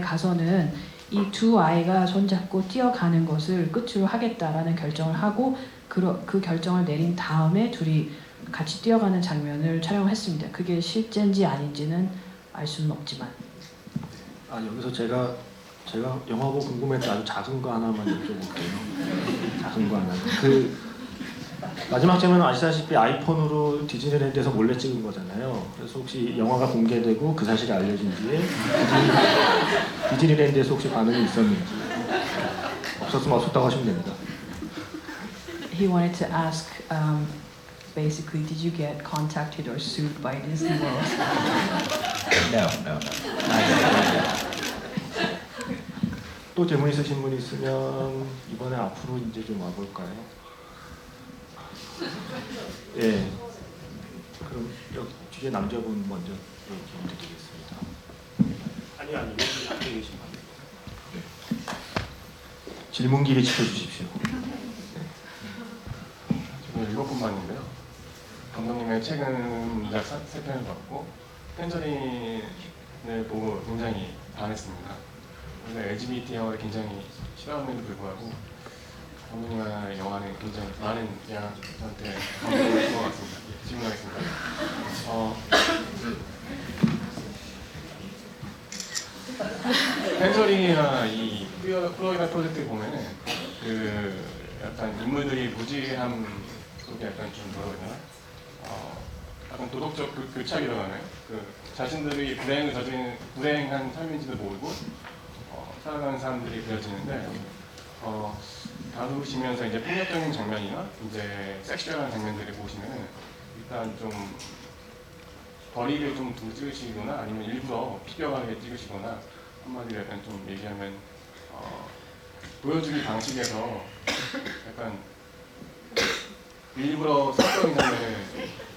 가서는 이 두 아이가 손잡고 뛰어가는 것을 끝으로 하겠다라는 결정을 하고 그 결정을 내린 다음에 둘이 같이 뛰어가는 장면을 촬영했습니다. 그게 실제인지 아닌지는 알 수는 없지만. 여기서 제가 영화 보고 궁금했던 아주 작은 거 하나만 여쭤볼게요. 작은 거 하나. 그 마지막 장면은 아시다시피 아이폰으로 디즈니랜드에서 몰래 찍은 거잖아요. 그래서 혹시 영화가 공개되고 그 사실이 알려진 뒤에 디즈니랜드에서 혹시 반응이 있었는지 없었으면 없었다고 하시면 됩니다. He wanted to ask, basically, did you get contacted or sued by Disney World? No. 또 질문 있으신 분 있으면 이번에 앞으로 이제 좀 와볼까요? 예. 그럼 여기 뒤에 남자분 먼저 질문 드리겠습니다. 아니 여기 앞에 계신 분. 네. 질문기를 지켜주십시오. 저는 7분만인데요. 감독님의 최근작 3편을 봤고 펜저린을 보고 굉장히 반했습니다. 원래 LGBT 영화를 굉장히 싫어함에도 불구하고 감독님의 영화는 굉장히 많은 저한테 감동을 준 것 같습니다. 질문하겠습니다. 펜저린이나 이 플로리다 프로젝트 보면은 그 약간 인물들이 무지함 속에 약간 좀 뭐라고 해야 되나? 약간 도덕적 교착이 일어나는 그 자신들이 불행한 삶인지도 모르고 살아가는 사람들이 그려지는데 다루시면서 이제 폭력적인 장면이나 이제 섹슈얼한 장면들을 보시면은 일단 좀 거리를 좀 두시거나 아니면 일부러 피격하게 찍으시거나 한마디로 약간 좀 얘기하면 보여주기 방식에서 약간 일부러 성적인 장면을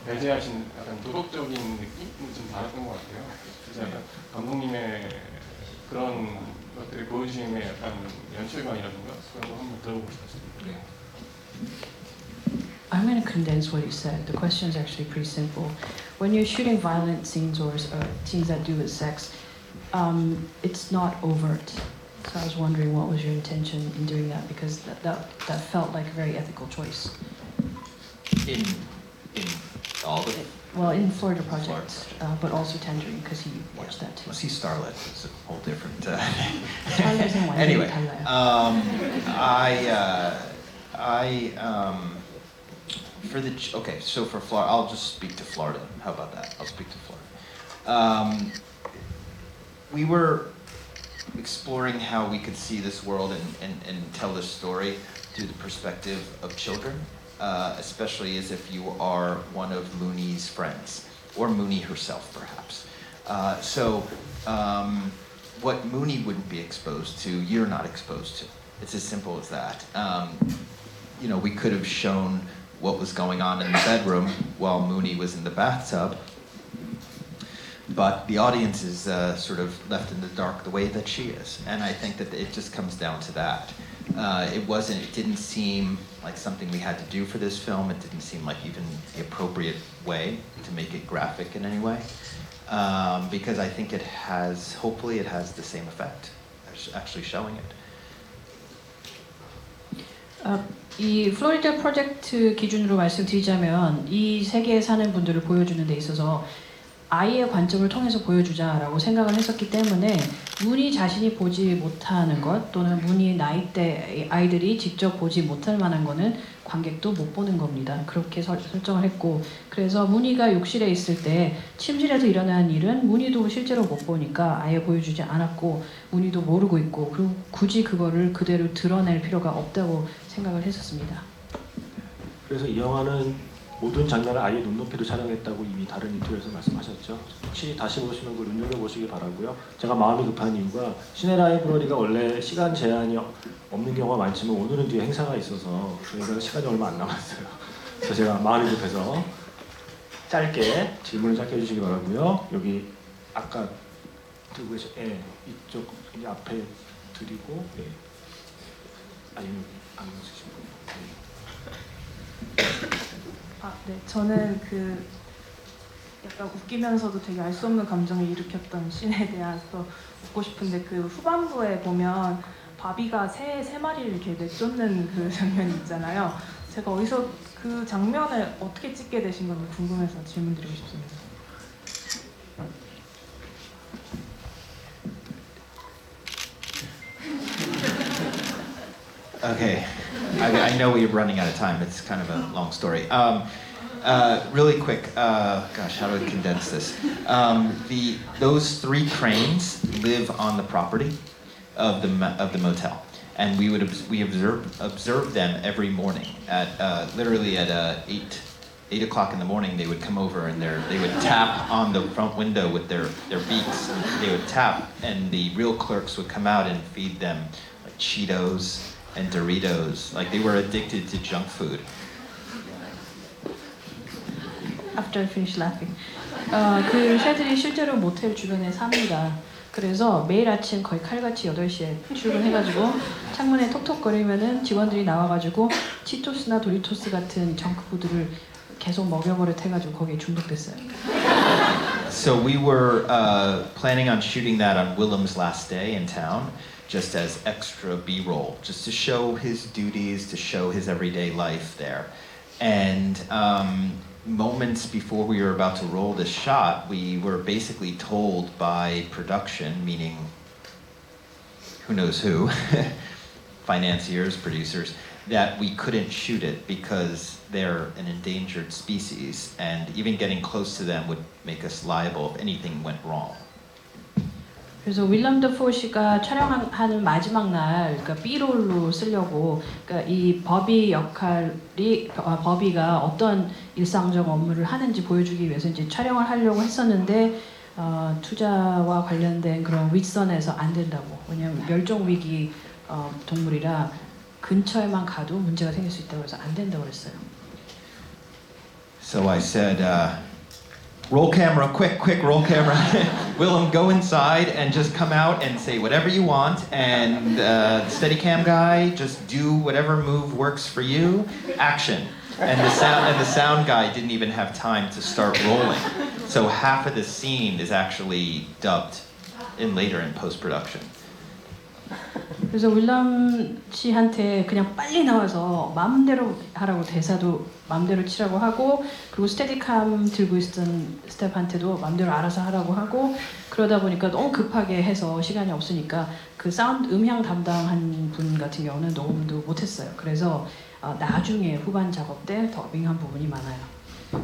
배제하신 약간 도덕적인 느낌을 좀 받았던 것 같아요. 그래서 약간 감독님의 그런 것들을 보여주심의 약간 연출관이라든가 그런 거 한번 들어보고 싶었습니다. 네. I'm going to condense what you said. The question is actually pretty simple. When you're shooting violent scenes or scenes that do with sex, it's not overt. So I was wondering what was your intention in doing that, because that felt like a very ethical choice. In all the Well, in Florida Project, but also Tangerine, because he watched that too. well, see Starlet. It's a whole different. Starlet은 완전히 Anyway, 달라요. okay, so for Florida, I'll just speak to Florida. How about that? I'll speak to Florida. We were exploring how we could see this world and tell this story through the perspective of children, especially as if you are one of Mooney's friends, or Mooney herself, perhaps. What Mooney wouldn't be exposed to, you're not exposed to. It's as simple as that. We could have shown what was going on in the bedroom while Mooney was in the bathtub, but the audience is sort of left in the dark the way that she is. And I think that it just comes down to that. It didn't seem like something we had to do for this film. It didn't seem like even the appropriate way to make it graphic in any way. Because I think hopefully it has the same effect as actually showing it. 이 플로리다 프로젝트 기준으로 말씀드리자면 이 세계에 사는 분들을 보여주는 데 있어서 아이의 관점을 통해서 보여주자라고 생각을 했었기 때문에 문희 자신이 보지 못하는 것 또는 문희 나이대 아이들이 직접 보지 못할 만한 거는 관객도 못 보는 겁니다. 그렇게 설정을 했고, 그래서 문희가 욕실에 있을 때 침실에서 일어나는 일은 문희도 실제로 못 보니까 아예 보여주지 않았고 문희도 모르고 있고, 그리고 굳이 그거를 그대로 드러낼 필요가 없다고 생각을 했었습니다. 그래서 이 영화는 모든 장면을 아예 눈높이로 촬영했다고 이미 다른 인터뷰에서 말씀하셨죠. 혹시 다시 보시면 그걸 눈여겨보시기 바라고요. 제가 마음이 급한 이유가 시네 라이브러리가 원래 시간 제한이 없는 경우가 많지만 오늘은 뒤에 행사가 있어서 저희가 시간이 얼마 안 남았어요. 그래서 제가 마음이 급해서 짧게 질문을 짧게 해주시기 바라고요. 여기 아까 들고 계신 이쪽 이 앞에 드리고 아니면 안 쓰신 분. 네, 저는 그 약간 웃기면서도 되게 알 수 없는 감정을 일으켰던 씬에 대해서 묻고 싶은데, 그 후반부에 보면 바비가 새 마리를 이렇게 내쫓는 그 장면이 있잖아요. 제가 어디서 그 장면을 어떻게 찍게 되신 건지 궁금해서 질문드리고 싶습니다. Okay, I know we're running out of time. It's kind of a long story. Really quick, gosh, how do I condense this? Those 3 cranes live on the property of the motel, and we observe them every morning at literally at 8 8 o'clock in the morning, they would come over and they would tap on the front window with their beaks. They would tap, and the real clerks would come out and feed them like Cheetos and Doritos. Like they were addicted to junk food. After I finish laughing. 그 새들이 실제로 모텔 주변에 삽니다. 그래서 매일 아침 거의 칼같이 8시에 출근해가지고 창문에 톡톡거리면은 직원들이 나와가지고 치토스나 도리토스 같은 정크푸드를 계속 먹여버릇 해가지고 거기에 중독됐어요. So we were planning on shooting that on Willem's last day in town, just as extra B-roll, just to show his duties, to show his everyday life there. And moments before we were about to roll this shot, we were basically told by production, meaning who knows who, financiers, producers, that we couldn't shoot it because they're an endangered species, and even getting close to them would make us liable if anything went wrong. 그래서 윌럼 더포시가 촬영하는 마지막 날, 그러니까 B롤로 쓰려고, 그러니까 이 버비 역할이 버비가 어떤 일상적 업무를 하는지 보여주기 위해서 이제 촬영을 하려고 했었는데 투자와 관련된 그런 윗선에서 안 된다고. 왜냐하면 멸종 위기 동물이라 근처에만 가도 문제가 생길 수 있다고 해서 안 된다고 그랬어요. So I said, roll camera, quick, roll camera. Willem, go inside and just come out and say whatever you want. And the Steadicam guy, just do whatever move works for you. Action. And the sound guy didn't even have time to start rolling. So half of the scene is actually dubbed in later in post-production. 그래서 윌럼 씨한테 그냥 빨리 나와서 마음대로 하라고 대사도 마음대로 치라고 하고 그리고 스테디캄 들고 있었던 스텝한테도 마음대로 알아서 하라고 하고 그러다 보니까 너무 급하게 해서 시간이 없으니까 그 사운드 음향 담당한 분 같은 경우는 녹음도 못했어요. 그래서 나중에 후반 작업 때 더빙한 부분이 많아요.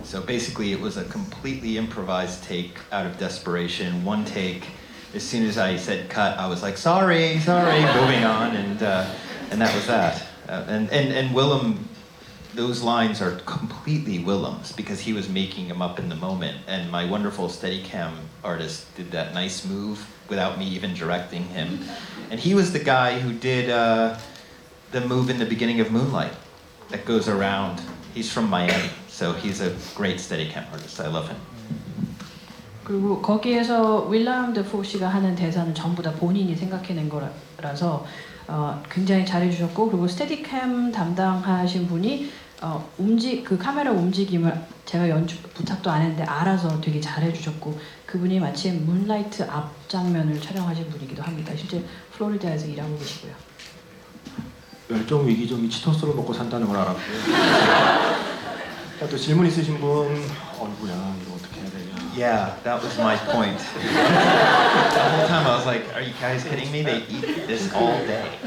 So basically it was a completely improvised take out of desperation, one take. As soon as I said cut, I was like, sorry, moving on, and that was that. And Willem, those lines are completely Willem's because he was making them up in the moment, and my wonderful Steadicam artist did that nice move without me even directing him. And he was the guy who did the move in the beginning of Moonlight that goes around. He's from Miami, so he's a great Steadicam artist. I love him. 그리고 거기에서 윌럼 더포시가 하는 대사는 전부 다 본인이 생각해낸 거라서 굉장히 잘해주셨고 그리고 스테디캠 담당하신 분이 그 카메라 움직임을 제가 부탁도 안 했는데 알아서 되게 잘해주셨고 그분이 마침 문라이트 앞 장면을 촬영하신 분이기도 합니다. 실제 플로리다에서 일하고 계시고요. 멸종 위기종이 치토스를 먹고 산다는 걸 알았고요. 또 질문 있으신 분, 어이구야 이거 어떻게 해야 되냐. Yeah, that was my point. The whole time I was like, are you guys kidding me? They eat this all day.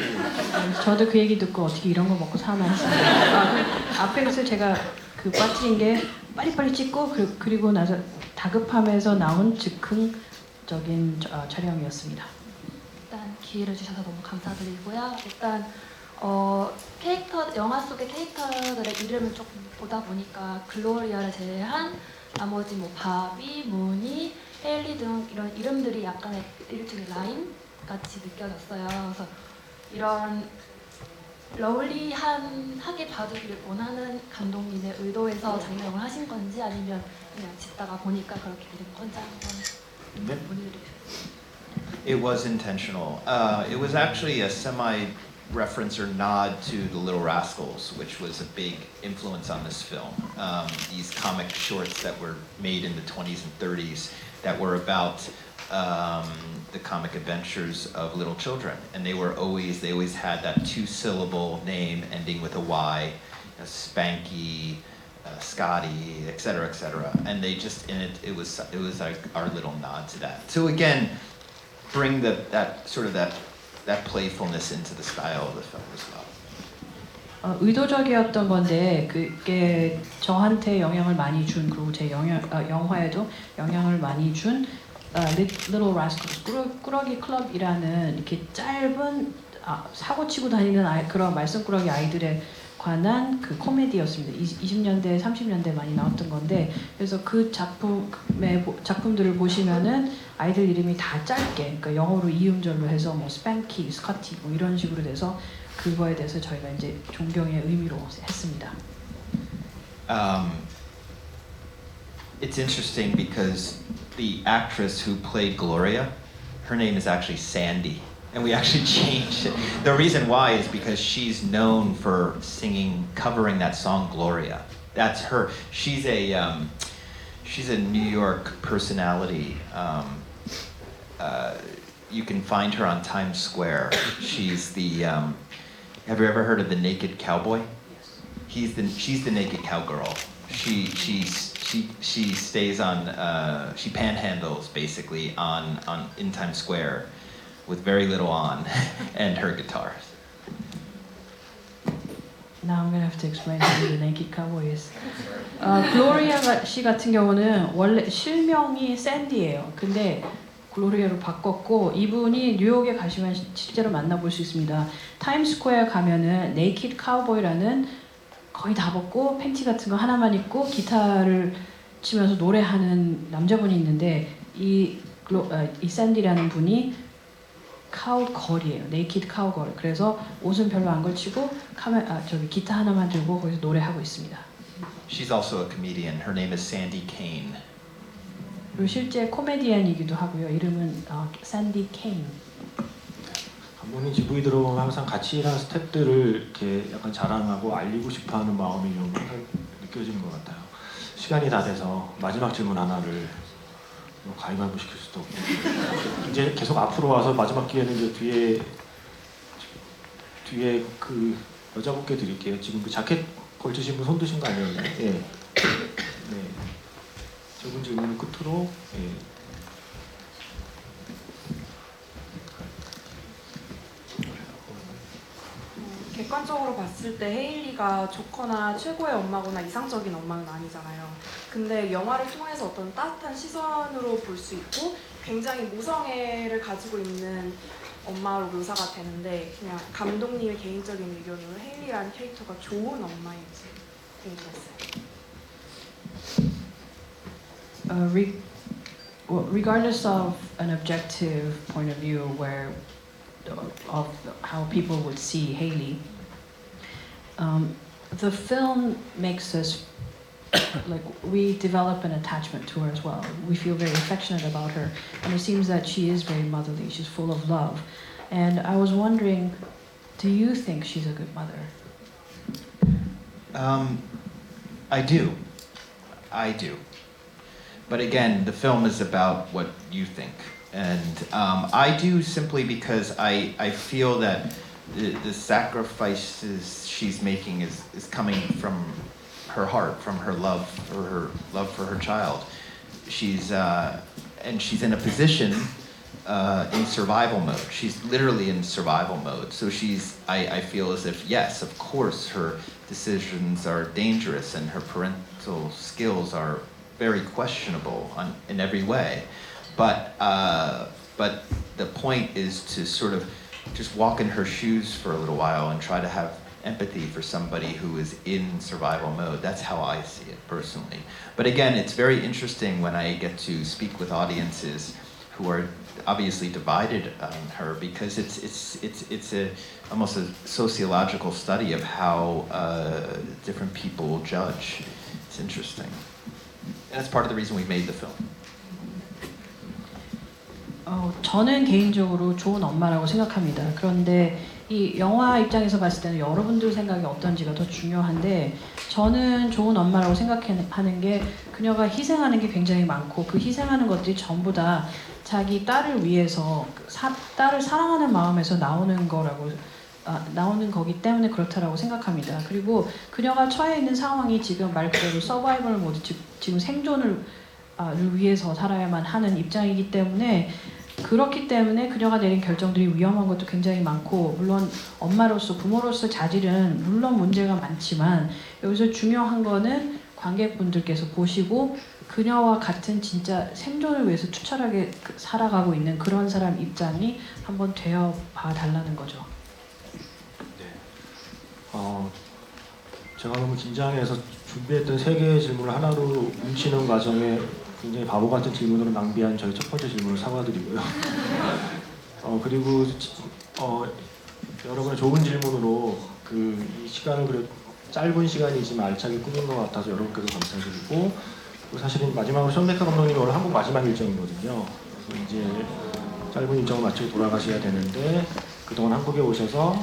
저도 그 얘기 듣고 어떻게 이런 거 먹고 사나 했습니다. 앞에서 제가 그 빠뜨린 게 빨리빨리 찍고 그리고 나서 다급함에서 나온 즉흥적인 촬영이었습니다. 일단 기회를 주셔서 너무 감사드리고요. 일단 영화 속의 캐릭터들의 이름을 조금 보다 보니까 글로리아를 제외한 나머지 뭐 바비, 무니, 헤일리 등 이런 이름들이 약간의 일종의 라인 같이 느껴졌어요. 그래서 이런 러블리하게 봐주기를 원하는 감독님의 의도에서 장명을 하신 건지 아니면 그냥 짓다가 보니까 그렇게 된 건지 한번 문의드리겠습니다. It was intentional. It was actually a semi-reference or nod to The Little Rascals, which was a big influence on this film. These comic shorts that were made in the 20s and 30s that were about the comic adventures of little children, and they always had that two-syllable name ending with a Y, Spanky, Scotty, etc., etc. And they just it was like our little nod to that. So again, bring that playfulness into the style of the film as well. 의도적이었던 건데 그게 저한테 영향을 많이 준 그리고 제 영화에도 영향을 많이 준 Little Rascals 꾸러기 클럽이라는 이렇게 짧은 사고 치고 다니는 그런 말썽꾸러기 아이들의 관한 그 코미디였습니다. 20년대, 30년대 많이 나왔던 건데 그래서 그 작품들을 보시면은 아이들 이름이 다 짧게 그러니까 영어로 이음절로 해서 뭐 스panky, 스커티 뭐 이런 식으로 돼서 그거에 대해서 저희가 이제 존경의 의미로 했습니다. It's interesting because the actress who played Gloria, her name is actually Sandy. And we actually changed it. The reason why is because she's known for singing, covering that song Gloria. That's her. She's a New York personality. You can find her on Times Square. She's the. Have you ever heard of the Naked Cowboy? She's the Naked Cowgirl. She stays on. She panhandles basically in Times Square. With very little on, and her guitar. Now I'm gonna have to explain who the Naked Cowboy is. 글로리아 씨 같은 경우는 원래 실명이 샌디예요. 근데 글로리아로 바꿨고 이분이 뉴욕에 가시면 실제로 만나볼 수 있습니다. 타임스퀘어 가면은 네이키드 카우보이라는 거의 다 벗고 팬티 같은 거 하나만 입고 기타를 치면서 노래하는 남자분이 있는데 이 샌디라는 분이 카우걸이에요. 네이키드 카우걸. 그래서 옷은 별로 안 걸치고 기타 하나만 들고 거기서 노래하고 있습니다. She's also a comedian. Her name is Sandy Kane. 그리고 실제 코미디언이기도 하고요. 이름은 샌디 케인. 감독님 GV 들어오면 항상 같이 일하는 스태프들을 이렇게 약간 자랑하고 알리고 싶어하는 마음이 좀 항상 느껴지는 것 같아요. 시간이 다 돼서 마지막 질문 하나를 가위바위보 시킬 수도 없고 이제 계속 앞으로 와서 마지막 기회는 이제 뒤에 그 여자분께 드릴게요. 지금 그 자켓 걸치신 분 손 드신 거 아니었나요? 예. 네. 저분 질문 끝으로. 예. 객관적으로 봤을 때 헤일리가 좋거나 최고의 엄마거나 이상적인 엄마는 아니잖아요. 근데 영화를 통해서 어떤 따뜻한 시선으로 볼 수 있고 굉장히 모성애를 가지고 있는 엄마로 묘사가 되는데 그냥 감독님의 개인적인 의견으로 헤일리라는 캐릭터가 좋은 엄마인지 궁금했어요. Regardless of an objective point of view where of how people would see Hailey, the film makes us like we develop an attachment to her as well. We feel very affectionate about her, and it seems that she is very motherly. She's full of love, and I was wondering, do you think she's a good mother? I do. But again, the film is about what you think. And I do simply because I feel that the sacrifices she's making is coming from her heart, from her love for her child. She's in a position in survival mode. She's literally in survival mode. So I feel as if, yes, of course, her decisions are dangerous and her parental skills are very questionable in every way. But the point is to sort of just walk in her shoes for a little while and try to have empathy for somebody who is in survival mode. That's how I see it personally. But again, it's very interesting when I get to speak with audiences who are obviously divided on her, because it's almost a sociological study of how different people judge. It's interesting. And that's part of the reason we made the film. 저는 개인적으로 좋은 엄마라고 생각합니다. 그런데 이 영화 입장에서 봤을 때는 여러분들 생각이 어떤지가 더 중요한데, 저는 좋은 엄마라고 생각하는 게 그녀가 희생하는 게 굉장히 많고, 그 희생하는 것들이 전부 다 자기 딸을 위해서 딸을 사랑하는 마음에서 나오는 거기 때문에 그렇다라고 생각합니다. 그리고 그녀가 처해 있는 상황이 지금 말 그대로 서바이벌 모드, 지금 생존을 위해서 살아야만 하는 입장이기 때문에, 그렇기 때문에 그녀가 내린 결정들이 위험한 것도 굉장히 많고, 물론 엄마로서 부모로서 자질은 물론 문제가 많지만 여기서 중요한 거는 관객분들께서 보시고 그녀와 같은 진짜 생존을 위해서 투철하게 살아가고 있는 그런 사람 입장이 한번 되어 봐 달라는 거죠. 제가 너무 긴장해서 준비했던 3개의 질문을 하나로 뭉치는 과정에 굉장히 바보 같은 질문으로 낭비한 저희 첫 번째 질문을 사과드리고요. 그리고 여러분의 좋은 질문으로 이 시간을 그래 짧은 시간이지만 알차게 꾸민 것 같아서 여러분께도 감사드리고, 그리고 사실은 마지막으로 션 베커 감독님이 오늘 한국 마지막 일정이거든요. 그래서 이제 짧은 일정을 마치고 돌아가셔야 되는데 그동안 한국에 오셔서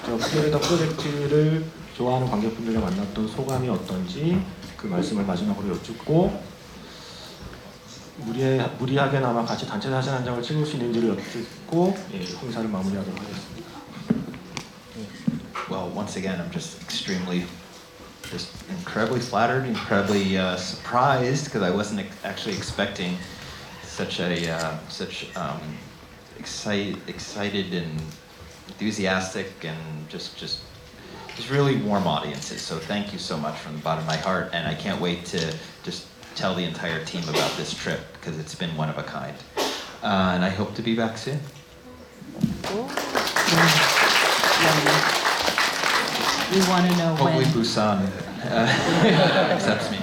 저 플로리다 프로젝트를 좋아하는 관객분들과 만났던 소감이 어떤지 그 말씀을 마지막으로 여쭙고, 무리하게나마 같이 단체 사진 한 장을 찍을 수 있는지를 여쭙고 행사를 마무리하도록 하겠습니다. Well, once again, I'm just incredibly flattered, incredibly surprised because I wasn't actually expecting such excited and enthusiastic and just really warm audiences. So thank you so much from the bottom of my heart, and I can't wait to just tell the entire team about this trip because it's been one of a kind. And I hope to be back soon. We want to know Hopefully when. Busan accepts me.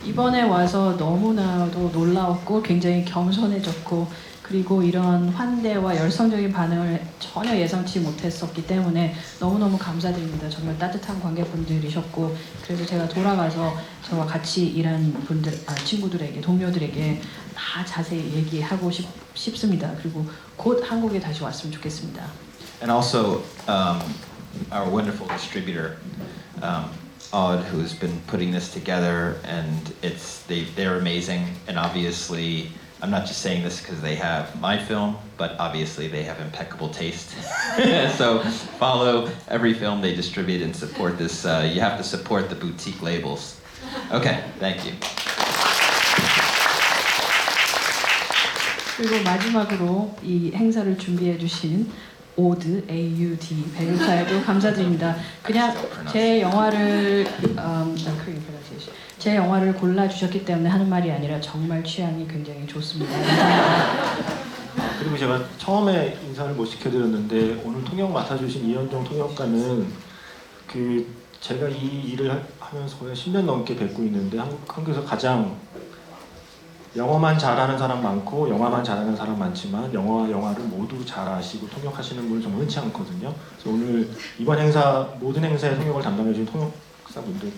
이번에 와서 너무나도 놀라웠고 굉장히 겸손해졌고, 그리고 이런 환대와 열성적인 반응을 전혀 예상치 못했었기 때문에 너무너무 감사드립니다. 정말 따뜻한 관객분들이셨고, 그래서 제가 돌아가서 저와 같이 일한 친구들에게, 동료들에게 다 자세히 얘기하고 싶습니다. 그리고 곧 한국에 다시 왔으면 좋겠습니다. And also our wonderful distributor, Odd, who's been putting this together, and they're amazing. And obviously, I'm not just saying this because they have my film, but obviously they have impeccable taste. So follow every film they distribute and support this. You have to support the boutique labels. Okay, thank you. 그리고 마지막으로 이 행사를 준비해 주신 오드, AUD 배우사에도 감사드립니다. 그냥 제 영화를 골라 주셨기 때문에 하는 말이 아니라 정말 취향이 굉장히 좋습니다. 그리고 제가 처음에 인사를 못 시켜드렸는데 오늘 통역 맡아주신 이현종 통역가는 제가 이 일을 하면서 거의 10년 넘게 뵙고 있는데 한국에서 가장 영어만 잘하는 사람 많고 영화만 잘하는 사람 많지만 영어와 영화를 모두 잘하시고 통역하시는 분은 정말 흔치 않거든요. 그래서 오늘 이번 행사 모든 행사의 통역을 담당해 주신 통역사분들께도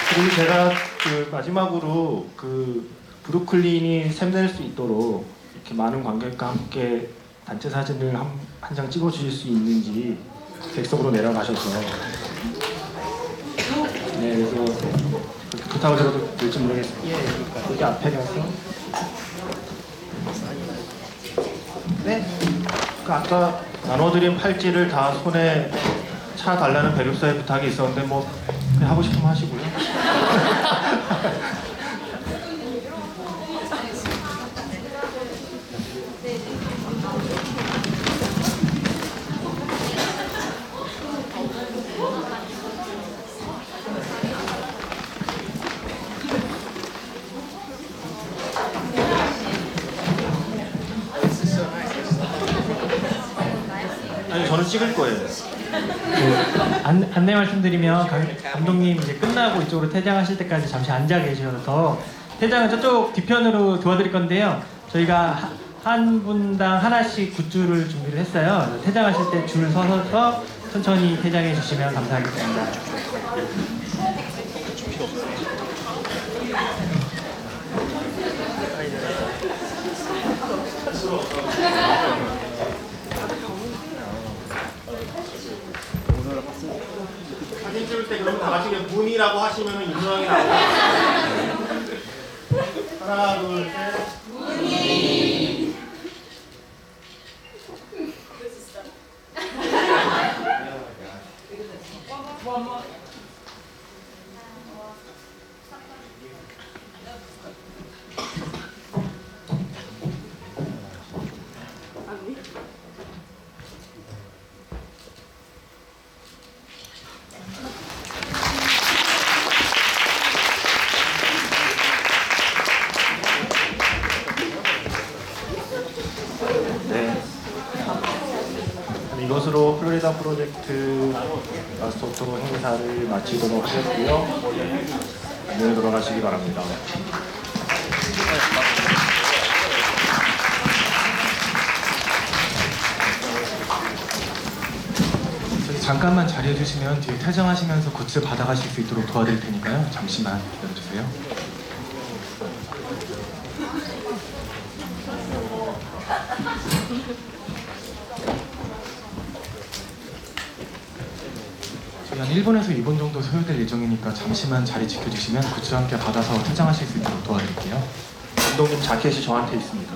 그리고 제가 마지막으로 브루클린이 샘낼 수 있도록 이렇게 많은 관객과 함께 단체 사진을 한 장 찍어 주실 수 있는지 객석으로 내려가셔서 그래서 그렇게 부탁을 드려도 될지 모르겠습니다. 여기 앞에 가서 아까 나눠드린 팔찌를 다 손에 차 달라는 배급사의 부탁이 있었는데 뭐 그냥 하고 싶으면 하시고요. 저는 찍을 거예요. 안내 말씀드리면 감독님 이제 끝나고 이쪽으로 퇴장하실 때까지 잠시 앉아 계셔서 퇴장은 저쪽 뒤편으로 도와드릴 건데요. 저희가 한 분당 하나씩 굿즈를 준비를 했어요. 퇴장하실 때 줄 서서 천천히 퇴장해 주시면 감사하겠습니다. 사진 찍을 때 그러면 다 같이 문이라고 하시면 인명이 나오고 하나 둘 셋 문이 플로리다 프로젝트 마스터토 행사를 마치도록 하겠고요. 안녕히 돌아가시기 바랍니다. 저기 잠깐만 자리해 주시면 뒤에 퇴장하시면서 굿즈 받아가실 수 있도록 도와드릴 테니까요. 잠시만 기다려주세요. 저희 한 1분에서 2분 정도 소요될 예정이니까 잠시만 자리 지켜주시면 굿즈 함께 받아서 퇴장하실 수 있도록 도와드릴게요. 감독님 자켓이 저한테 있습니다.